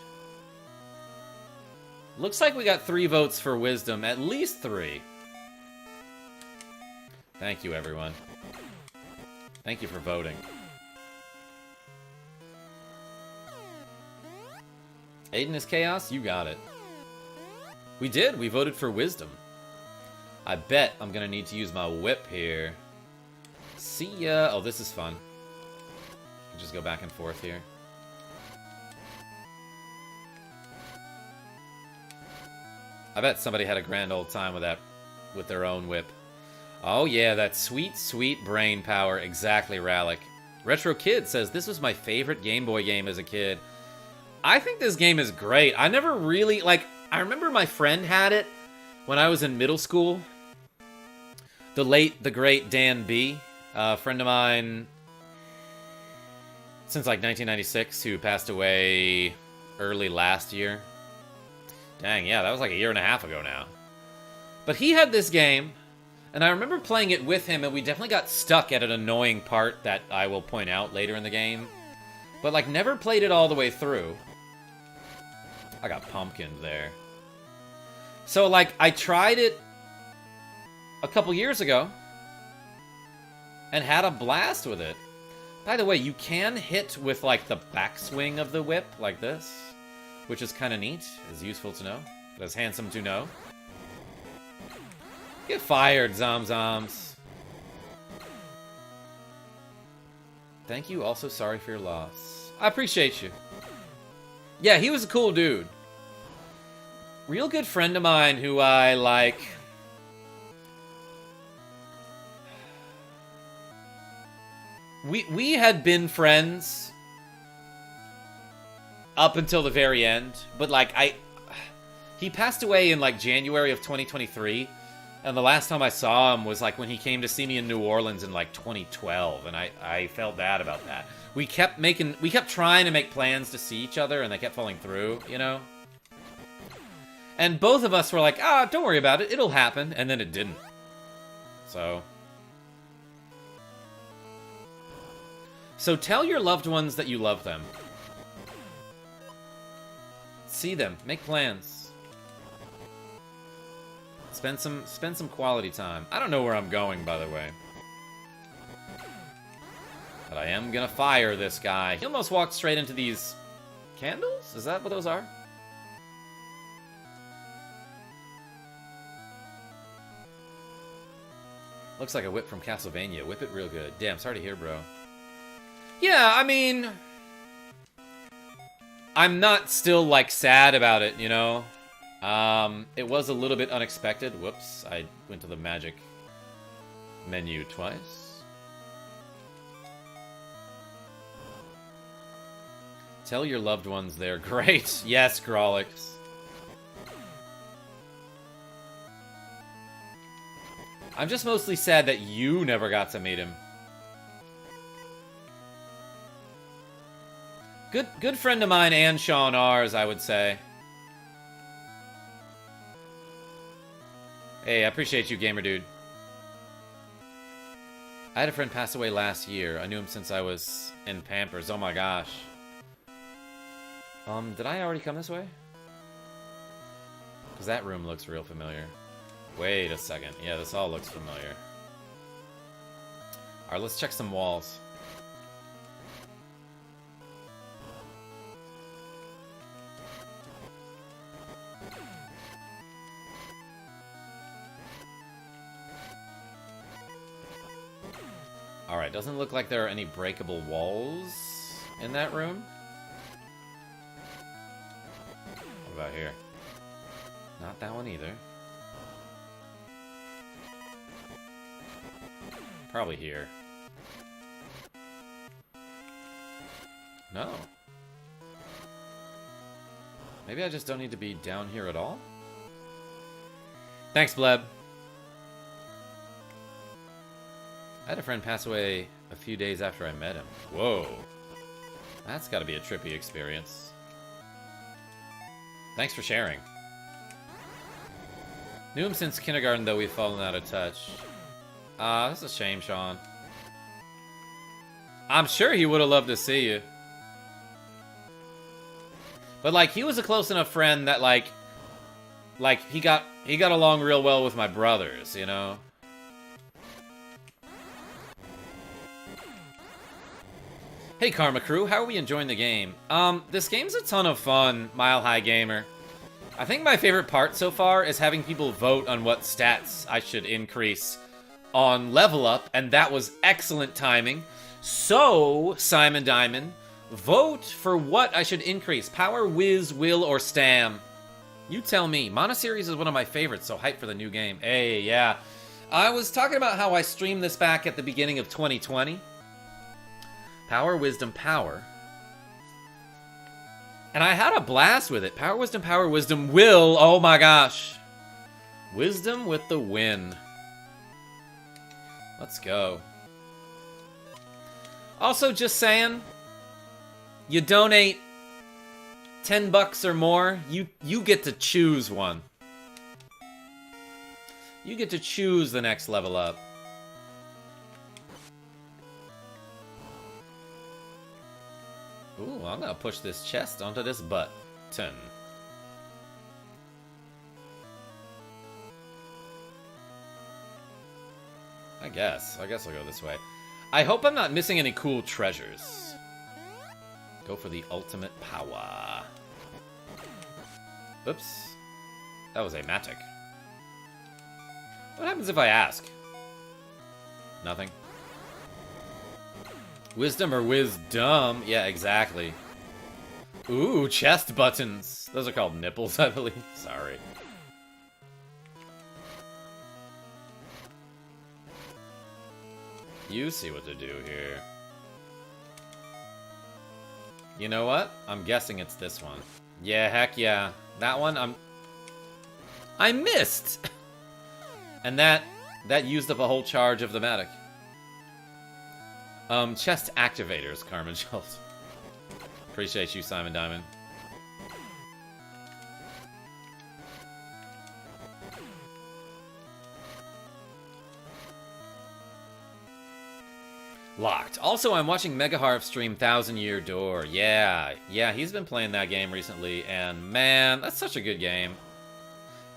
S1: Looks like we got 3 votes for Wisdom. At least 3. Thank you, everyone. Thank you for voting. Aiden is Chaos? You got it. We did. We voted for Wisdom. I bet I'm going to need to use my whip here. See ya. Oh, this is fun. Just go back and forth here. I bet somebody had a grand old time with that, with their own whip. Oh yeah, that sweet, sweet brain power. Exactly, Rallic. Retro Kid says, this was my favorite Game Boy game as a kid. I think this game is great. I never really, like, I remember my friend had it when I was in middle school. The late, the great Dan B., a friend of mine since like 1996 who passed away early last year. Dang, yeah, that was like a year and a half ago now. But he had this game, and I remember playing it with him, and we definitely got stuck at an annoying part that I will point out later in the game. But, like, never played it all the way through. I got pumpkined there. So, like, I tried it a couple years ago, and had a blast with it. By the way, you can hit with, like, the backswing of the whip, like this. Which is kind of neat, is useful to know. That's handsome to know. Get fired, Zomzoms. Thank you, also sorry for your loss. I appreciate you. Yeah, he was a cool dude. Real good friend of mine who I, like... We had been friends up until the very end, but like he passed away in like January of 2023, and the last time I saw him was like when he came to see me in New Orleans in like 2012, and I felt bad about that. We kept trying to make plans to see each other, and they kept falling through, you know? And both of us were like, ah, don't worry about it, it'll happen, and then it didn't. So tell your loved ones that you love them. See them. Make plans. Spend some quality time. I don't know where I'm going, by the way. But I am gonna fire this guy. He almost walked straight into these candles? Is that what those are? Looks like a whip from Castlevania. Whip it real good. Damn, sorry to hear, bro. Yeah, I mean... I'm not still, like, sad about it, you know? It was a little bit unexpected. Whoops, I went to the magic menu twice. Tell your loved ones they're great. Yes, Grawlix. I'm just mostly sad that you never got to meet him. Good friend of mine and Sean R's, I would say. Hey, I appreciate you, gamer dude. I had a friend pass away last year. I knew him since I was in Pampers. Oh my gosh. Did I already come this way? Because that room looks real familiar. Wait a second. Yeah, this all looks familiar. Alright, let's check some walls. Alright, doesn't look like there are any breakable walls in that room. What about here? Not that one either. Probably here. No. Maybe I just don't need to be down here at all? Thanks, Bleb. I had a friend pass away a few days after I met him. Whoa. That's gotta be a trippy experience. Thanks for sharing. Knew him since kindergarten, though we've fallen out of touch. This is a shame, Sean. I'm sure he would have loved to see you. But, like, he was a close enough friend that, like, he got along real well with my brothers, you know? Hey, Karma Crew, how are we enjoying the game? This game's a ton of fun, Mile High Gamer. I think my favorite part so far is having people vote on what stats I should increase on Level Up, and that was excellent timing. So, Simon Diamond, vote for what I should increase. Power, Whiz, Will, or Stam? You tell me. Mana Series is one of my favorites, so hype for the new game. Hey, yeah. I was talking about how I streamed this back at the beginning of 2020. Power, Wisdom, Power. And I had a blast with it. Power, Wisdom, Will. Oh my gosh. Wisdom with the win. Let's go. Also, just saying, you donate 10 bucks or more, you get to choose one. You get to choose the next level up. Ooh, I'm gonna push this chest onto this button. I guess I'll go this way. I hope I'm not missing any cool treasures. Go for the ultimate power. Oops. That was a Matic. What happens if I ask? Nothing. Wisdom or wisdom? Yeah, exactly. Ooh, chest buttons. Those are called nipples, I believe. Sorry. You see what to do here. You know what? I'm guessing it's this one. Yeah, heck yeah. That one, I missed! And that used up a whole charge of the Matic. Chest activators, KarmaJolt. Appreciate you, Simon Diamond. Locked. Also, I'm watching Megaharv stream 1000 Year Door. Yeah, he's been playing that game recently, and man, that's such a good game.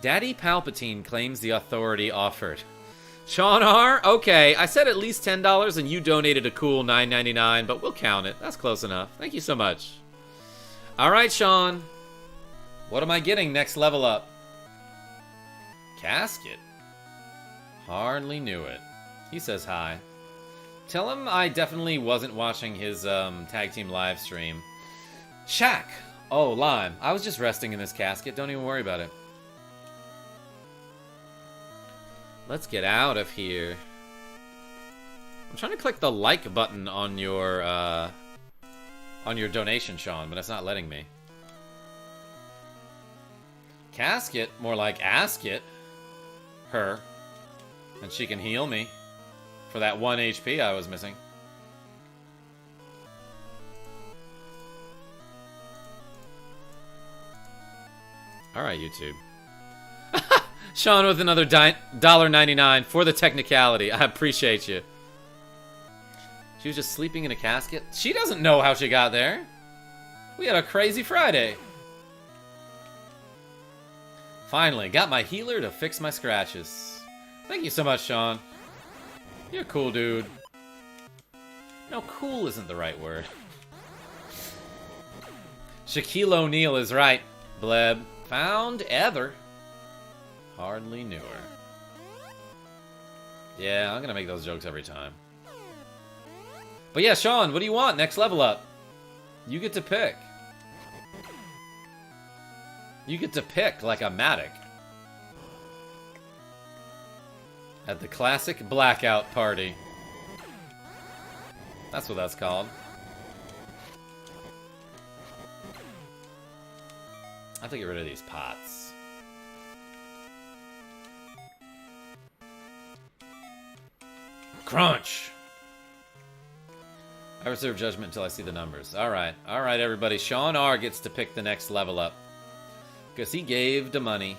S1: Daddy Palpatine claims the authority offered. Sean R? Okay, I said at least $10 and you donated a cool $9.99, but we'll count it. That's close enough. Thank you so much. Alright, Sean. What am I getting next level up? Casket. Hardly knew it. He says hi. Tell him I definitely wasn't watching his tag team live stream. Shaq. Oh, Lime. I was just resting in this casket. Don't even worry about it. Let's get out of here. I'm trying to click the like button on your donation, Sean, but it's not letting me. Casket, more like ask it. Her. And she can heal me for that 1 HP I was missing. Alright, YouTube. Sean with another $1.99 for the technicality. I appreciate you. She was just sleeping in a casket. She doesn't know how she got there. We had a crazy Friday. Finally, got my healer to fix my scratches. Thank you so much, Sean. You're a cool dude. No, cool isn't the right word. Shaquille O'Neal is right, Bleb. Found Ether. Hardly knew her. Yeah, I'm gonna make those jokes every time. But yeah, Sean, what do you want? Next level up. You get to pick. You get to pick like a Matic. At the classic blackout party. That's what that's called. I have to get rid of these pots. Crunch! I reserve judgment until I see the numbers. Alright, everybody. Sean R gets to pick the next level up. Because he gave the money.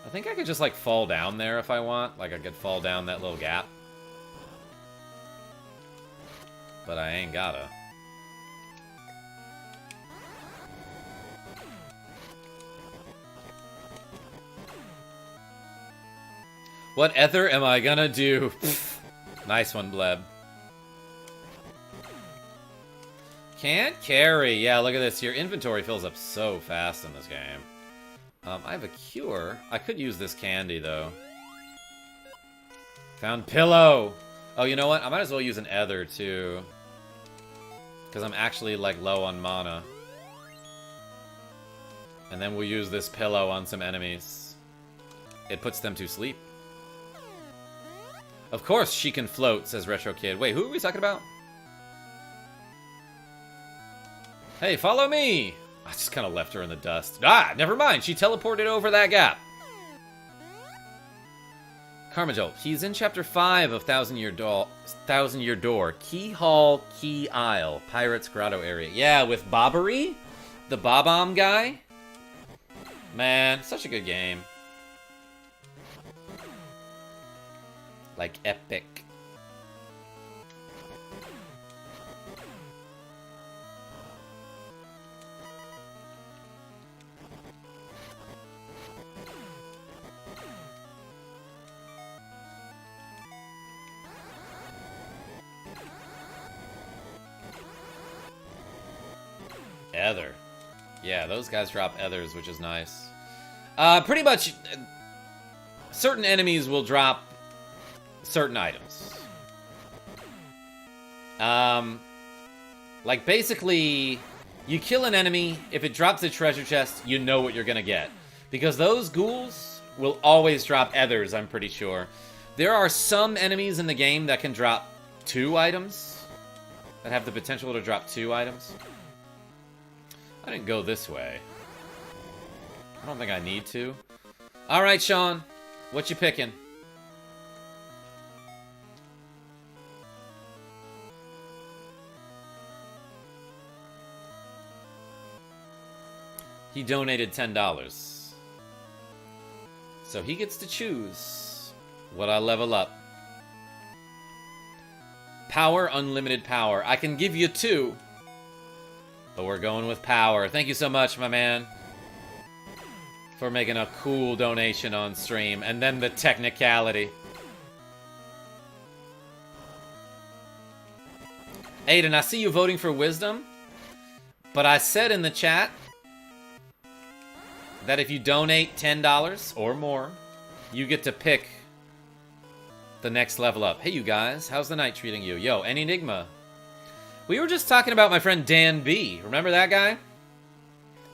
S1: I think I could just, like, fall down there if I want. Like, I could fall down that little gap. but I ain't gotta. What ether am I gonna do? Nice one, Bleb. Can't carry. Yeah, look at this. Your inventory fills up so fast in this game. I have a cure. I could use this candy, though. Found pillow. Oh, you know what? I might as well use an ether, too. Because I'm actually, like, low on mana. And then we'll use this pillow on some enemies. It puts them to sleep. Of course she can float, says Retro Kid. Wait, who are we talking about? Hey, follow me! I just kind of left her in the dust. Ah, never mind. She teleported over that gap. KarmaJolt. He's in Chapter 5 of Thousand Year Door. Key Hall, Key Isle. Pirate's Grotto area. Yeah, with Bobbery? The Bob-omb guy? Man, such a good game. Like, epic. Ether. Yeah, those guys drop ethers, which is nice. Pretty much, certain enemies will drop certain items. Like, basically, you kill an enemy, if it drops a treasure chest, you know what you're gonna get. Because those ghouls will always drop ethers, I'm pretty sure. There are some enemies in the game that can drop 2 items. That have the potential to drop 2 items. I didn't go this way. I don't think I need to. Alright, Sean. What you picking? He donated $10. So he gets to choose what I level up. Power, unlimited power. I can give you 2. But we're going with power. Thank you so much, my man. For making a cool donation on stream. And then the technicality. Aiden, I see you voting for wisdom. But I said in the chat that if you donate $10 or more, you get to pick the next level up. Hey, you guys. How's the night treating you? Yo, Enigma. We were just talking about my friend Dan B. Remember that guy?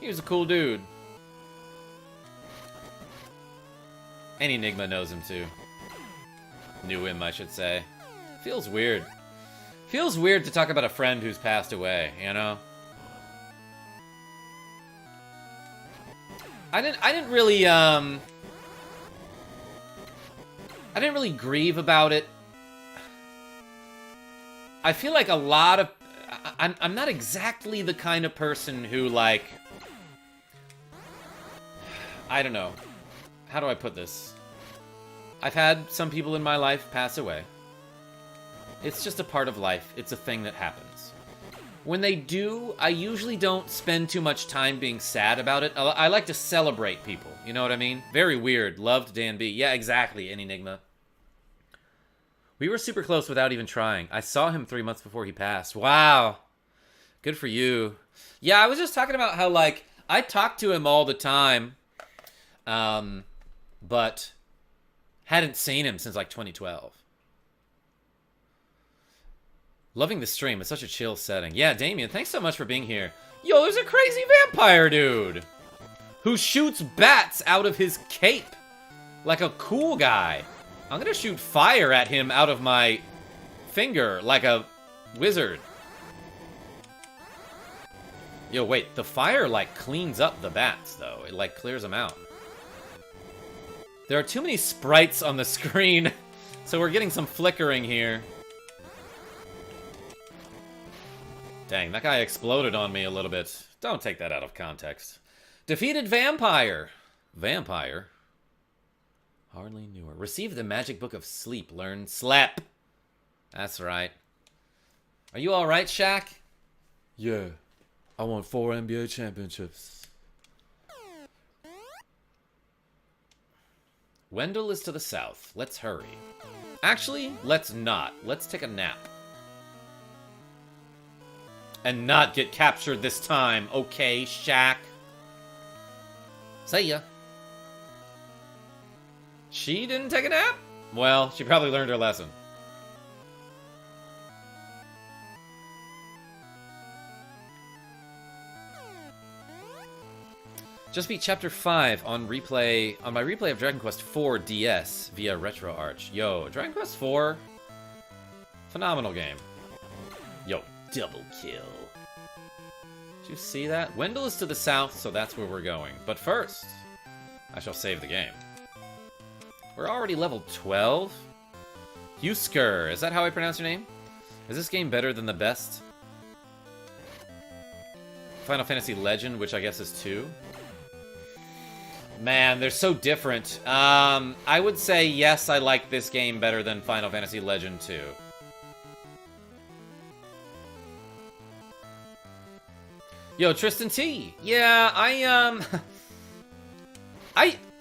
S1: He was a cool dude. And Enigma knows him too. Knew him, I should say. Feels weird. Feels weird to talk about a friend who's passed away, you know? I didn't really grieve about it. I feel like a lot of... I'm not exactly the kind of person who, like... I don't know. How do I put this? I've had some people in my life pass away. It's just a part of life. It's a thing that happens. When they do, I usually don't spend too much time being sad about it. I like to celebrate people. You know what I mean? Very weird. Loved Dan B. Yeah, exactly, Enigma. We were super close without even trying. I saw him 3 months before he passed. Wow. Good for you. Yeah, I was just talking about how, like, I talk to him all the time, but hadn't seen him since, like, 2012. Loving the stream. It's such a chill setting. Yeah, Damien, thanks so much for being here. Yo, there's a crazy vampire dude who shoots bats out of his cape like a cool guy. I'm gonna shoot fire at him out of my finger like a wizard. Yo, wait. The fire, like, cleans up the bats, though. It, like, clears them out. There are too many sprites on the screen, so we're getting some flickering here. Dang, that guy exploded on me a little bit. Don't take that out of context. Defeated vampire. Vampire? Hardly knew her. Receive the magic book of sleep. Learn slap. That's right. Are you alright, Shaq?
S4: Yeah, I won 4 NBA championships.
S1: Wendell is to the south. Let's hurry. Actually, let's not. Let's take a nap. And not get captured this time. Okay, Shaq. See ya. She didn't take a nap? Well, she probably learned her lesson. Just beat Chapter 5 on my replay of Dragon Quest IV DS via RetroArch. Yo, Dragon Quest IV? Phenomenal game. Yo, double kill. Did you see that? Wendell is to the south, so that's where we're going. But first, I shall save the game. We're already level 12? Husker, is that how I pronounce your name? Is this game better than the best Final Fantasy Legend, which I guess is 2? Man, they're so different. I would say yes, I like this game better than Final Fantasy Legend 2. Yo, Tristan T. Yeah,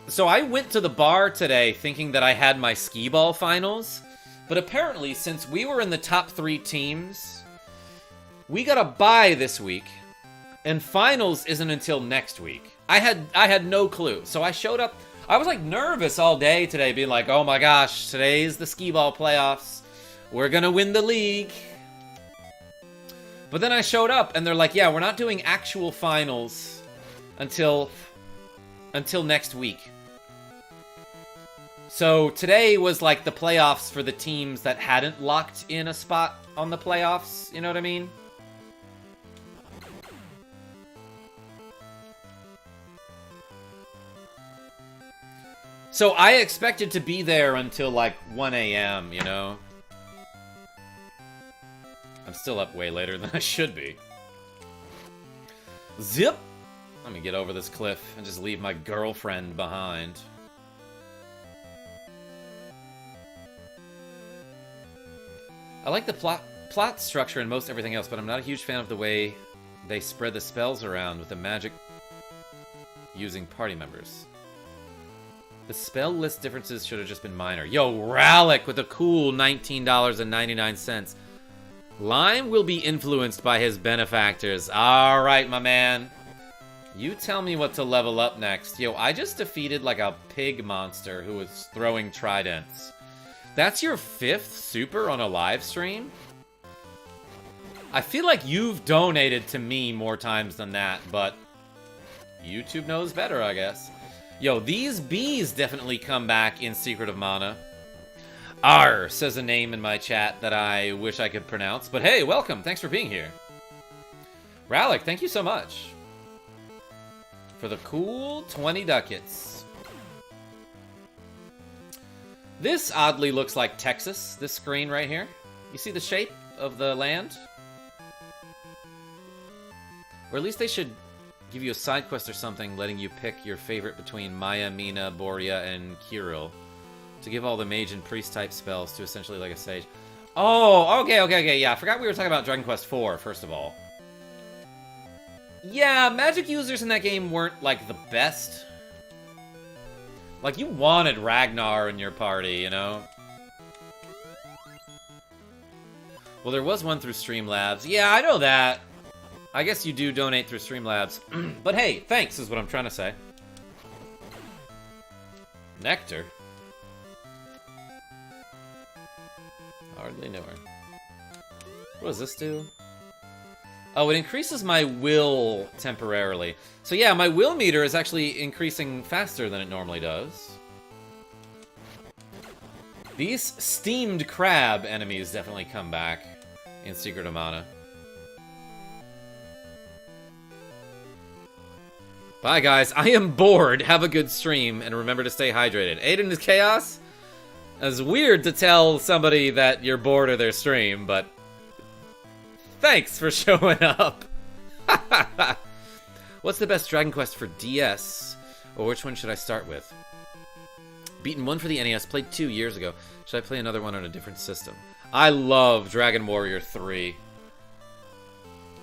S1: So I went to the bar today thinking that I had my skee ball finals, but apparently since we were in the top 3 teams, we got a bye this week, and finals isn't until next week. I had no clue. So I showed up. I was like nervous all day today, being like, oh my gosh, today's the skee ball playoffs. We're gonna win the league. But then I showed up and they're like, yeah, we're not doing actual finals until next week. So today was like the playoffs for the teams that hadn't locked in a spot on the playoffs, you know what I mean? So I expected to be there until like 1 a.m., you know? I'm still up way later than I should be. Zip! Let me get over this cliff and just leave my girlfriend behind. I like the plot structure and most everything else, but I'm not a huge fan of the way they spread the spells around with the magic using party members. The spell list differences should have just been minor. Yo, Rallick with a cool $19.99. Lime will be influenced by his benefactors. Alright, my man. You tell me what to level up next. Yo, I just defeated like a pig monster who was throwing tridents. That's your 5th super on a live stream? I feel like you've donated to me more times than that, but YouTube knows better, I guess. Yo, these bees definitely come back in Secret of Mana. R says a name in my chat that I wish I could pronounce. But hey, welcome. Thanks for being here. Rallick, thank you so much. For the cool 20 ducats. This oddly looks like Texas, this screen right here. You see the shape of the land? Or at least they should give you a side quest or something, letting you pick your favorite between Maya, Mina, Boria, and Kirill to give all the mage and priest type spells to essentially like a sage. Oh, okay, yeah. I forgot we were talking about Dragon Quest IV, first of all. Yeah, magic users in that game weren't, like, the best. Like, you wanted Ragnar in your party, you know? Well, there was one through Streamlabs. Yeah, I know that. I guess you do donate through Streamlabs. But hey, thanks is what I'm trying to say. Nectar? Hardly know her. What does this do? Oh, it increases my will temporarily. So yeah, my will meter is actually increasing faster than it normally does. These steamed crab enemies definitely come back in Secret of Mana. Bye, guys. I am bored. Have a good stream, and remember to stay hydrated. Aiden is Chaos? It's weird to tell somebody that you're bored of their stream, but thanks for showing up. What's the best Dragon Quest for DS? Or which one should I start with? Beaten 1 for the NES, played 2 years ago. Should I play another one on a different system? I love Dragon Warrior 3.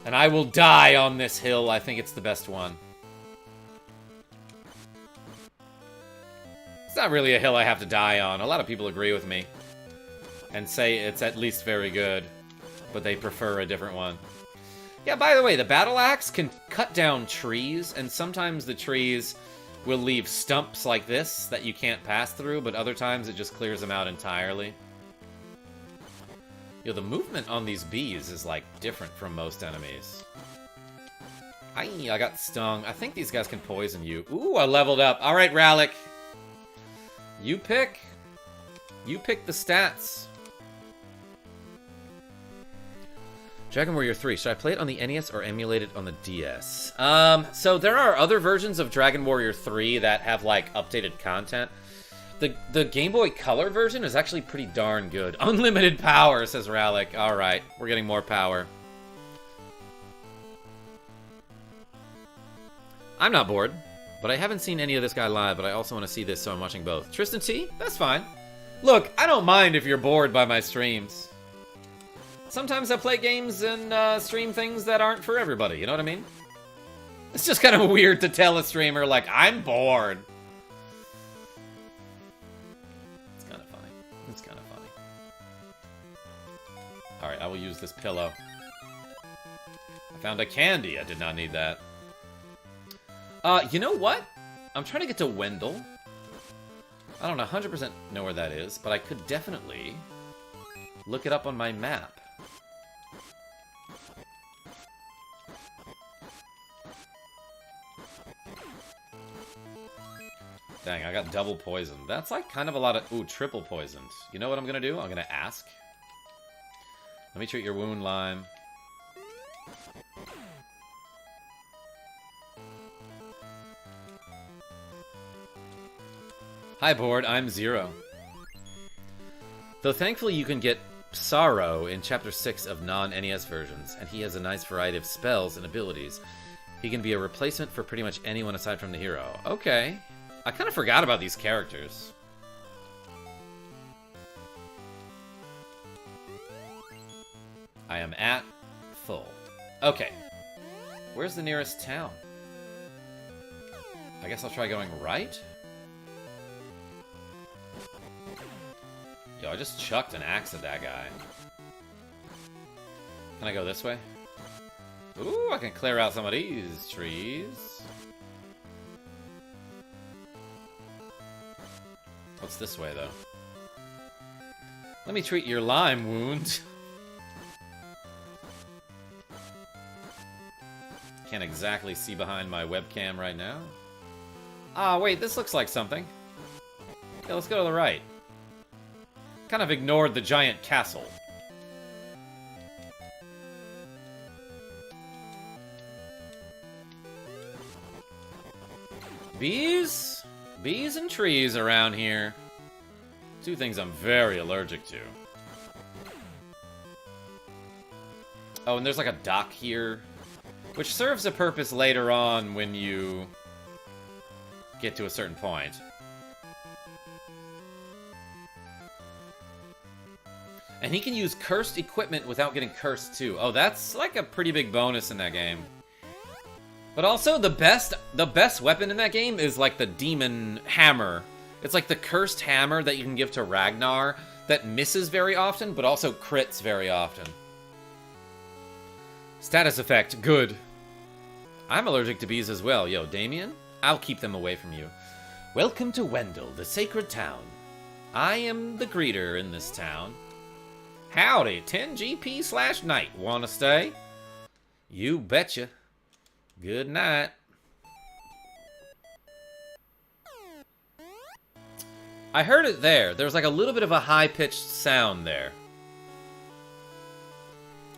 S1: And I will die on this hill. I think it's the best one. It's not really a hill I have to die on. A lot of people agree with me. And say it's at least very good. But they prefer a different one. Yeah, by the way, the battle axe can cut down trees. And sometimes the trees will leave stumps like this that you can't pass through. But other times it just clears them out entirely. Yo, the movement on these bees is, like, different from most enemies. I got stung. I think these guys can poison you. Ooh, I leveled up. All right, Rallick. You pick. You pick the stats. Dragon Warrior 3. Should I play it on the NES or emulate it on the DS? So there are other versions of Dragon Warrior 3 that have, like, updated content. The Game Boy Color version is actually pretty darn good. Unlimited power, says Rallick. Alright, we're getting more power. I'm not bored, but I haven't seen any of this guy live, but I also want to see this, so I'm watching both. Tristan T? That's fine. Look, I don't mind if you're bored by my streams. Sometimes I play games and stream things that aren't for everybody, you know what I mean? It's just kind of weird to tell a streamer, like, I'm bored. Alright, I will use this pillow. I found a candy. I did not need that. You know what? I'm trying to get to Wendell. I don't 100% know where that is, but I could definitely look it up on my map. Dang, I got double poisoned. That's like kind of a lot of... Ooh, triple poisoned. You know what I'm gonna do? I'm gonna ask. Let me treat your wound, Lime. Hi, board. I'm Zero. Though thankfully you can get Sorrow in Chapter 6 of non-NES versions, and he has a nice variety of spells and abilities. He can be a replacement for pretty much anyone aside from the hero. Okay. I kind of forgot about these characters. I am at full. Okay. Where's the nearest town? I guess I'll try going right? Yo, I just chucked an axe at that guy. Can I go this way? Ooh, I can clear out some of these trees. What's this way, though? Let me treat your lime wound. Can't exactly see behind my webcam right now. Ah, wait, this looks like something. Yeah, let's go to the right. Kind of ignored the giant castle. Bees? Bees and trees around here. Two things I'm very allergic to. Oh, and there's like a dock here, which serves a purpose later on when you get to a certain point. And he can use cursed equipment without getting cursed too. Oh, that's like a pretty big bonus in that game. But also, the best weapon in that game is like the demon hammer. It's like the cursed hammer that you can give to Ragnar that misses very often, but also crits very often. Status effect, good. I'm allergic to bees as well. Yo, Damien, I'll keep them away from you. Welcome to Wendell, the sacred town. I am the greeter in this town. Howdy, 10 GP/night. Wanna stay? You betcha. Good night. I heard it there. There was like a little bit of a high-pitched sound there.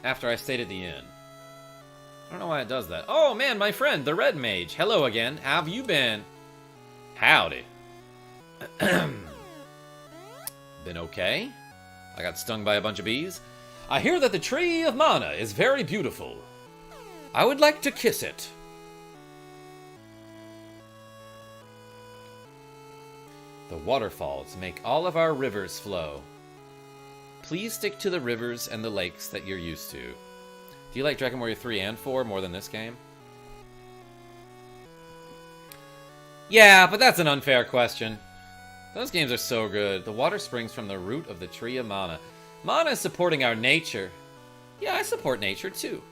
S1: After I stayed at the inn. I don't know why it does that. Oh man, my friend, the Red Mage. Hello again. How have you been? Howdy. Been okay? I got stung by a bunch of bees. I hear that the Tree of Mana is very beautiful. I would like to kiss it. The waterfalls make all of our rivers flow. Please stick to the rivers and the lakes that you're used to. Do Do you like Dragon Warrior 3 and 4 more than this game? Yeah, but that's an unfair question. Those games are so good. The water springs from the root of the tree of mana. Mana is supporting our nature. Yeah, I support nature too.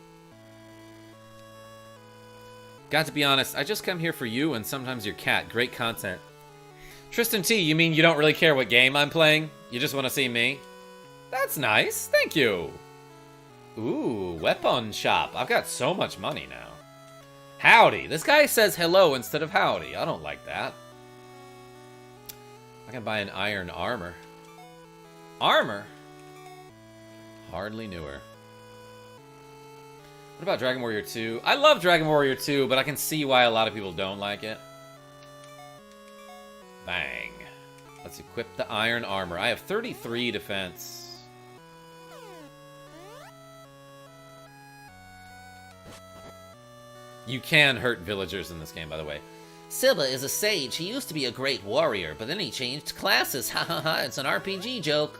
S1: Got to be honest, I just come here for you and sometimes your cat. Great content. Tristan T, you mean you don't really care what game I'm playing? You just want to see me? That's nice, thank you. Ooh, weapon shop. I've got so much money now. Howdy. This guy says hello instead of howdy. I don't like that. I can buy an iron armor. Armor? Hardly knew her. What about Dragon Warrior 2? I love Dragon Warrior 2, but I can see why a lot of people don't like it. Bang. Let's equip the iron armor. I have 33 defense. You can hurt villagers in this game, by the way.
S2: Siba is a sage. He used to be a great warrior, but then he changed classes. Ha ha ha, it's an RPG joke.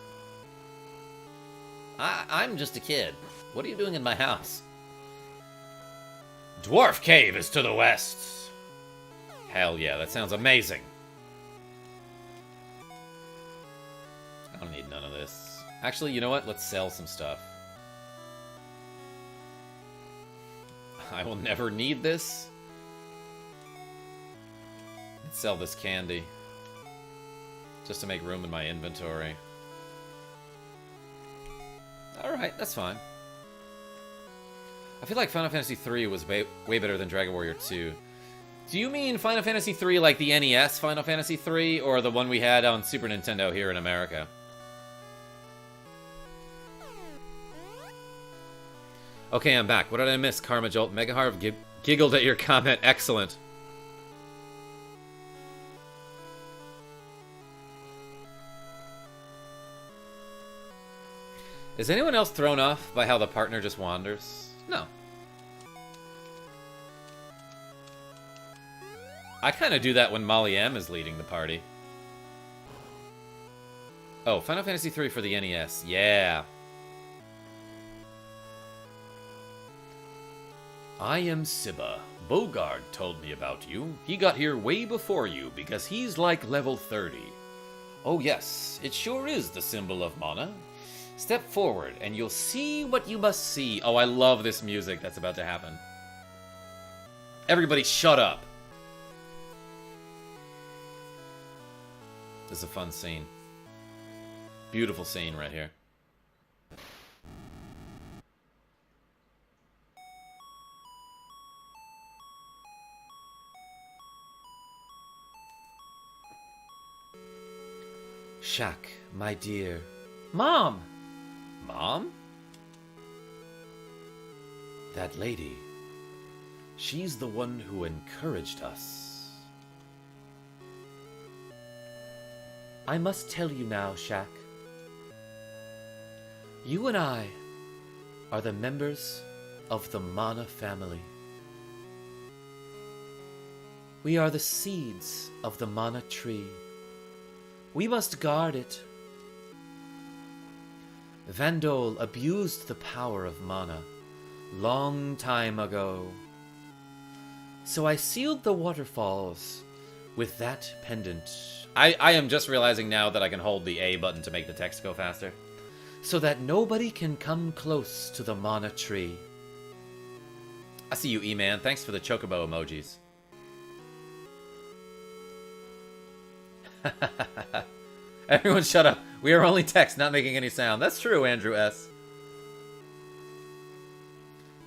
S2: I'm just a kid. What are you doing in my house?
S1: Dwarf Cave is to the west. Hell yeah, that sounds amazing. I don't need none of this. Actually, you know what? Let's sell some stuff. I will never need this. Let's sell this candy. Just to make room in my inventory. Alright, that's fine. I feel like Final Fantasy 3 was way better than Dragon Warrior 2. Do you mean Final Fantasy 3 like the NES Final Fantasy 3, or the one we had on Super Nintendo here in America? Okay, I'm back. What did I miss? KarmaJolt MEMB giggled at your comment. Excellent. Is anyone else thrown off by how the partner just wanders? No. I kind of do that when Molly M is leading the party. Oh, Final Fantasy 3 for the NES. Yeah. I am Siba. Bogard told me about you. He got here way before you because he's like level 30. Oh yes, it sure is the symbol of mana. Step forward and you'll see what you must see. Oh, I love this music that's about to happen. Everybody shut up. This is a fun scene. Beautiful scene right here. Shak, my dear. Mom! Mom? That lady. She's the one who encouraged us. I must tell you now, Shak. You and I are the members of the Mana family. We are the seeds of the Mana tree. We must guard it. Vandal abused the power of mana long time ago. So I sealed the waterfalls with that pendant. I am just realizing now that I can hold the A button to make the text go faster. So that nobody can come close to the mana tree. I see you, E-Man. Thanks for the chocobo emojis. Everyone shut up. We are only text, not making any sound. That's true, Andrew S.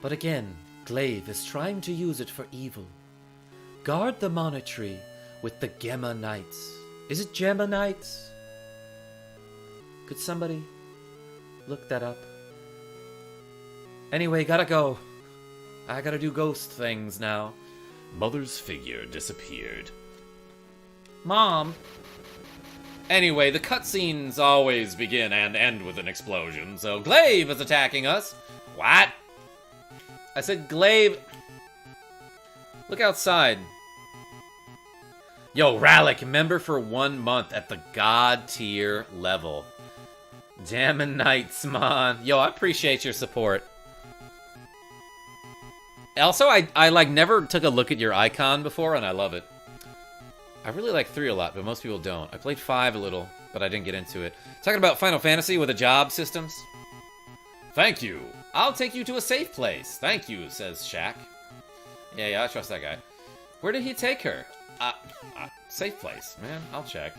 S1: But again, Glaive is trying to use it for evil. Guard the mana tree with the Gemma Knights. Is it Gemma Knights? Could somebody look that up? Anyway, gotta go. I gotta do ghost things now. Mother's figure disappeared. Mom! Anyway, the cutscenes always begin and end with an explosion, so Glaive is attacking us. What? I said Glaive. Look outside. Yo, Rallic, member for 1 month at the God tier level. Damn Knights, man. Yo, I appreciate your support. Also, I like never took a look at your icon before, and I love it. I really like 3 a lot, but most people don't. I played 5 a little, but I didn't get into it. Talking about Final Fantasy with the job systems. Thank you. I'll take you to a safe place. Thank you, says Shaq. Yeah, I trust that guy. Where did he take her? Safe place, man. I'll check.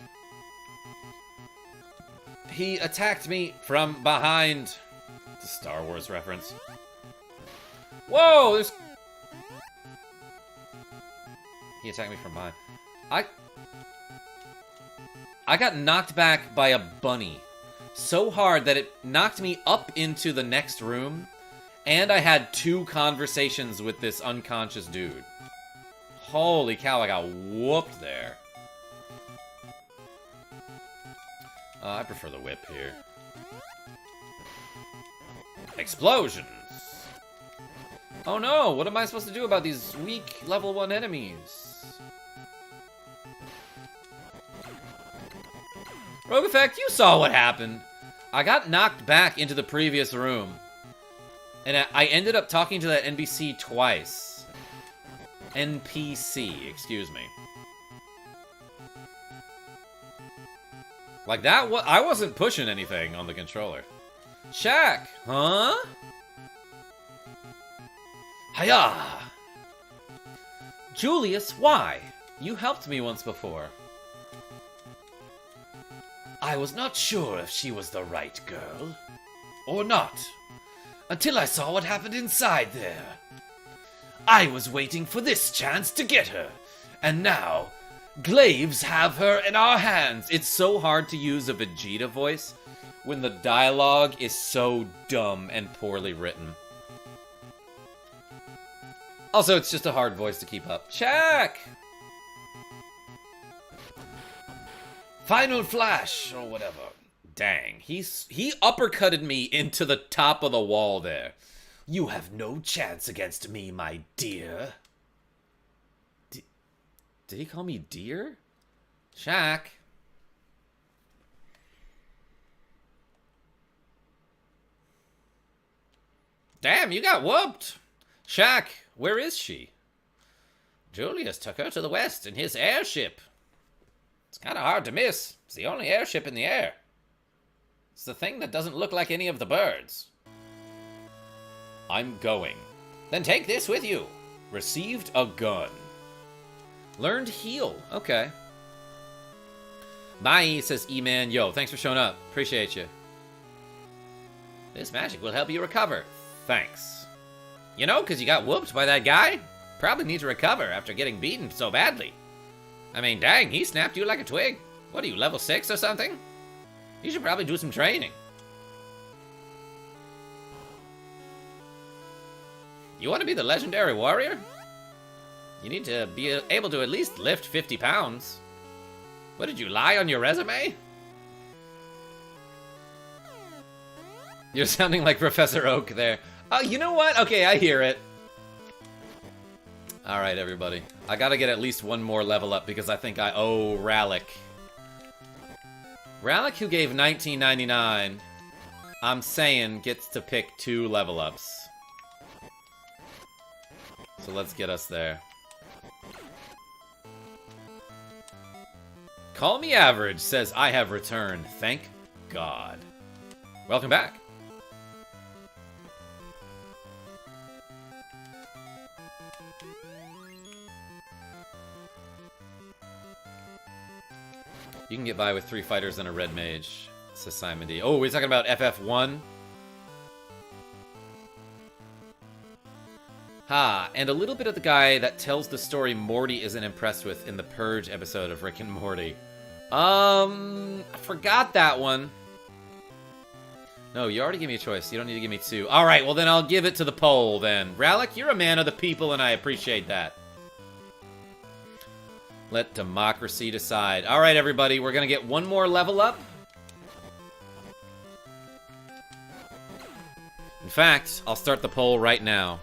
S1: He attacked me from behind. It's a Star Wars reference. Whoa, there's... He attacked me from behind. I got knocked back by a bunny so hard that it knocked me up into the next room, and I had 2 conversations with this unconscious dude. Holy cow, I got whooped there. I prefer the whip here. Explosions! Oh no, what am I supposed to do about these weak level 1 enemies? Rogue Effect, you saw what happened. I got knocked back into the previous room. And I ended up talking to that NPC twice. NPC, excuse me. Like that, I wasn't pushing anything on the controller. Shaq, huh? Hiya! Julius, why? You helped me once before. I was not sure if she was the right girl, or not, until I saw what happened inside there. I was waiting for this chance to get her, and now, Glaives have her in our hands. It's so hard to use a Vegeta voice when the dialogue is so dumb and poorly written. Also, it's just a hard voice to keep up. Shaq! Final flash, or whatever. Dang, he uppercutted me into the top of the wall there. You have no chance against me, my dear. Did he call me dear? Shaq. Damn, you got whooped. Shaq, where is she? Julius took her to the west in his airship. It's kind of hard to miss. It's the only airship in the air. It's the thing that doesn't look like any of the birds. I'm going. Then take this with you. Received a gun. Learned heal. Okay. Bye, says E-Man. Yo, thanks for showing up. Appreciate you. This magic will help you recover. Thanks. You know, because you got whooped by that guy. Probably need to recover after getting beaten so badly. I mean, dang, he snapped you like a twig. What are you, level 6 or something? You should probably do some training. You want to be the legendary warrior? You need to be able to at least lift 50 pounds. What, did you lie on your resume? You're sounding like Professor Oak there. Oh, you know what? Okay, I hear it. Alright, everybody. I gotta get at least one more level up because I think I owe Rallick. Rallick, who gave $19.99, I'm saying gets to pick 2 level ups. So let's get us there. Call me average, says I have returned. Thank God. Welcome back. You can get by with 3 fighters and a red mage, says Simon D. Oh, we're talking about FF1? Ha, and a little bit of the guy that tells the story Morty isn't impressed with in the Purge episode of Rick and Morty. I forgot that one. No, you already gave me a choice. You don't need to give me 2. Alright, well then I'll give it to the poll then. Rallick, you're a man of the people and I appreciate that. Let democracy decide. Alright, everybody, we're gonna get one more level up. In fact, I'll start the poll right now.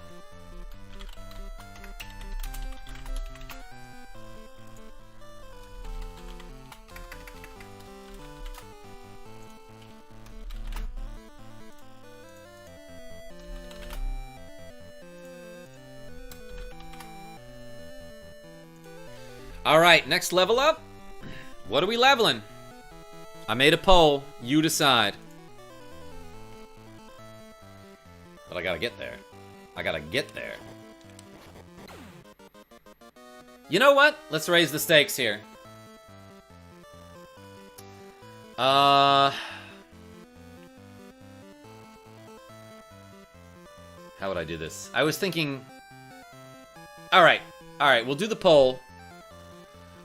S1: Alright, next level up. What are we leveling? I made a poll. You decide. But I gotta get there. I gotta get there. You know what? Let's raise the stakes here. How would I do this? I was thinking... Alright, we'll do the poll.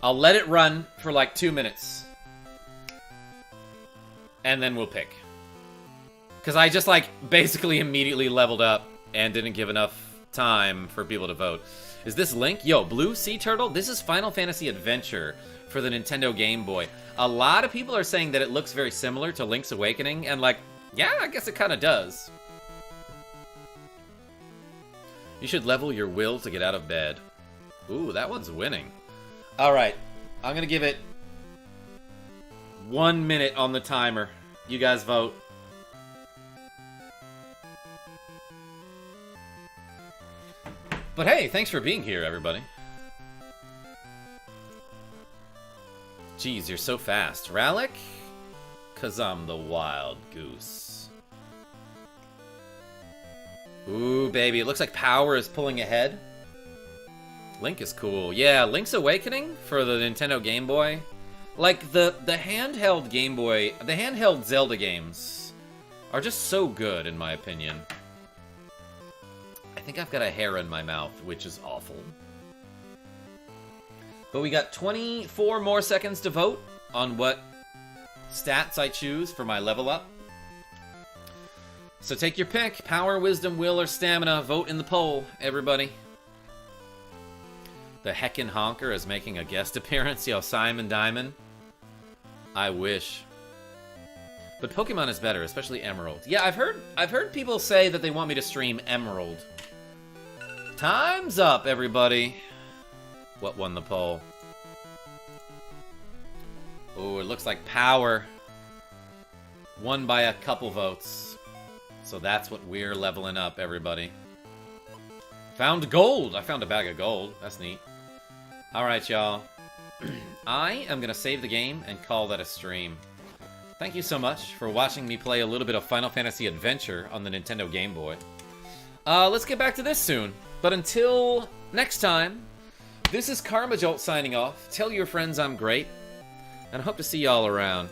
S1: I'll let it run for like 2 minutes. And then we'll pick. Because I just, like, basically immediately leveled up and didn't give enough time for people to vote. Is this Link? Yo, Blue Sea Turtle? This is Final Fantasy Adventure for the Nintendo Game Boy. A lot of people are saying that it looks very similar to Link's Awakening, and like, yeah, I guess it kind of does. You should level your will to get out of bed. Ooh, that one's winning. Alright, I'm gonna give it 1 minute on the timer. You guys vote. But hey, thanks for being here, everybody. Jeez, you're so fast. Rallic? 'Cause I'm the wild goose. Ooh, baby, it looks like Power is pulling ahead. Link is cool. Yeah, Link's Awakening for the Nintendo Game Boy. Like, the handheld Game Boy, the handheld Zelda games are just so good, in my opinion. I think I've got a hair in my mouth, which is awful. But we got 24 more seconds to vote on what stats I choose for my level up. So take your pick. Power, Wisdom, Will, or Stamina. Vote in the poll, everybody. The Heckin' Honker is making a guest appearance. Yo, Simon Diamond. I wish. But Pokemon is better, especially Emerald. Yeah, I've heard people say that they want me to stream Emerald. Time's up, everybody. What won the poll? Oh, it looks like Power won by a couple votes. So that's what we're leveling up, everybody. Found gold! I found a bag of gold. That's neat. Alright, y'all. I am gonna save the game and call that a stream. Thank you so much for watching me play a little bit of Final Fantasy Adventure on the Nintendo Game Boy. Let's get back to this soon. But until next time, this is KarmaJolt signing off. Tell your friends I'm great, and I hope to see y'all around.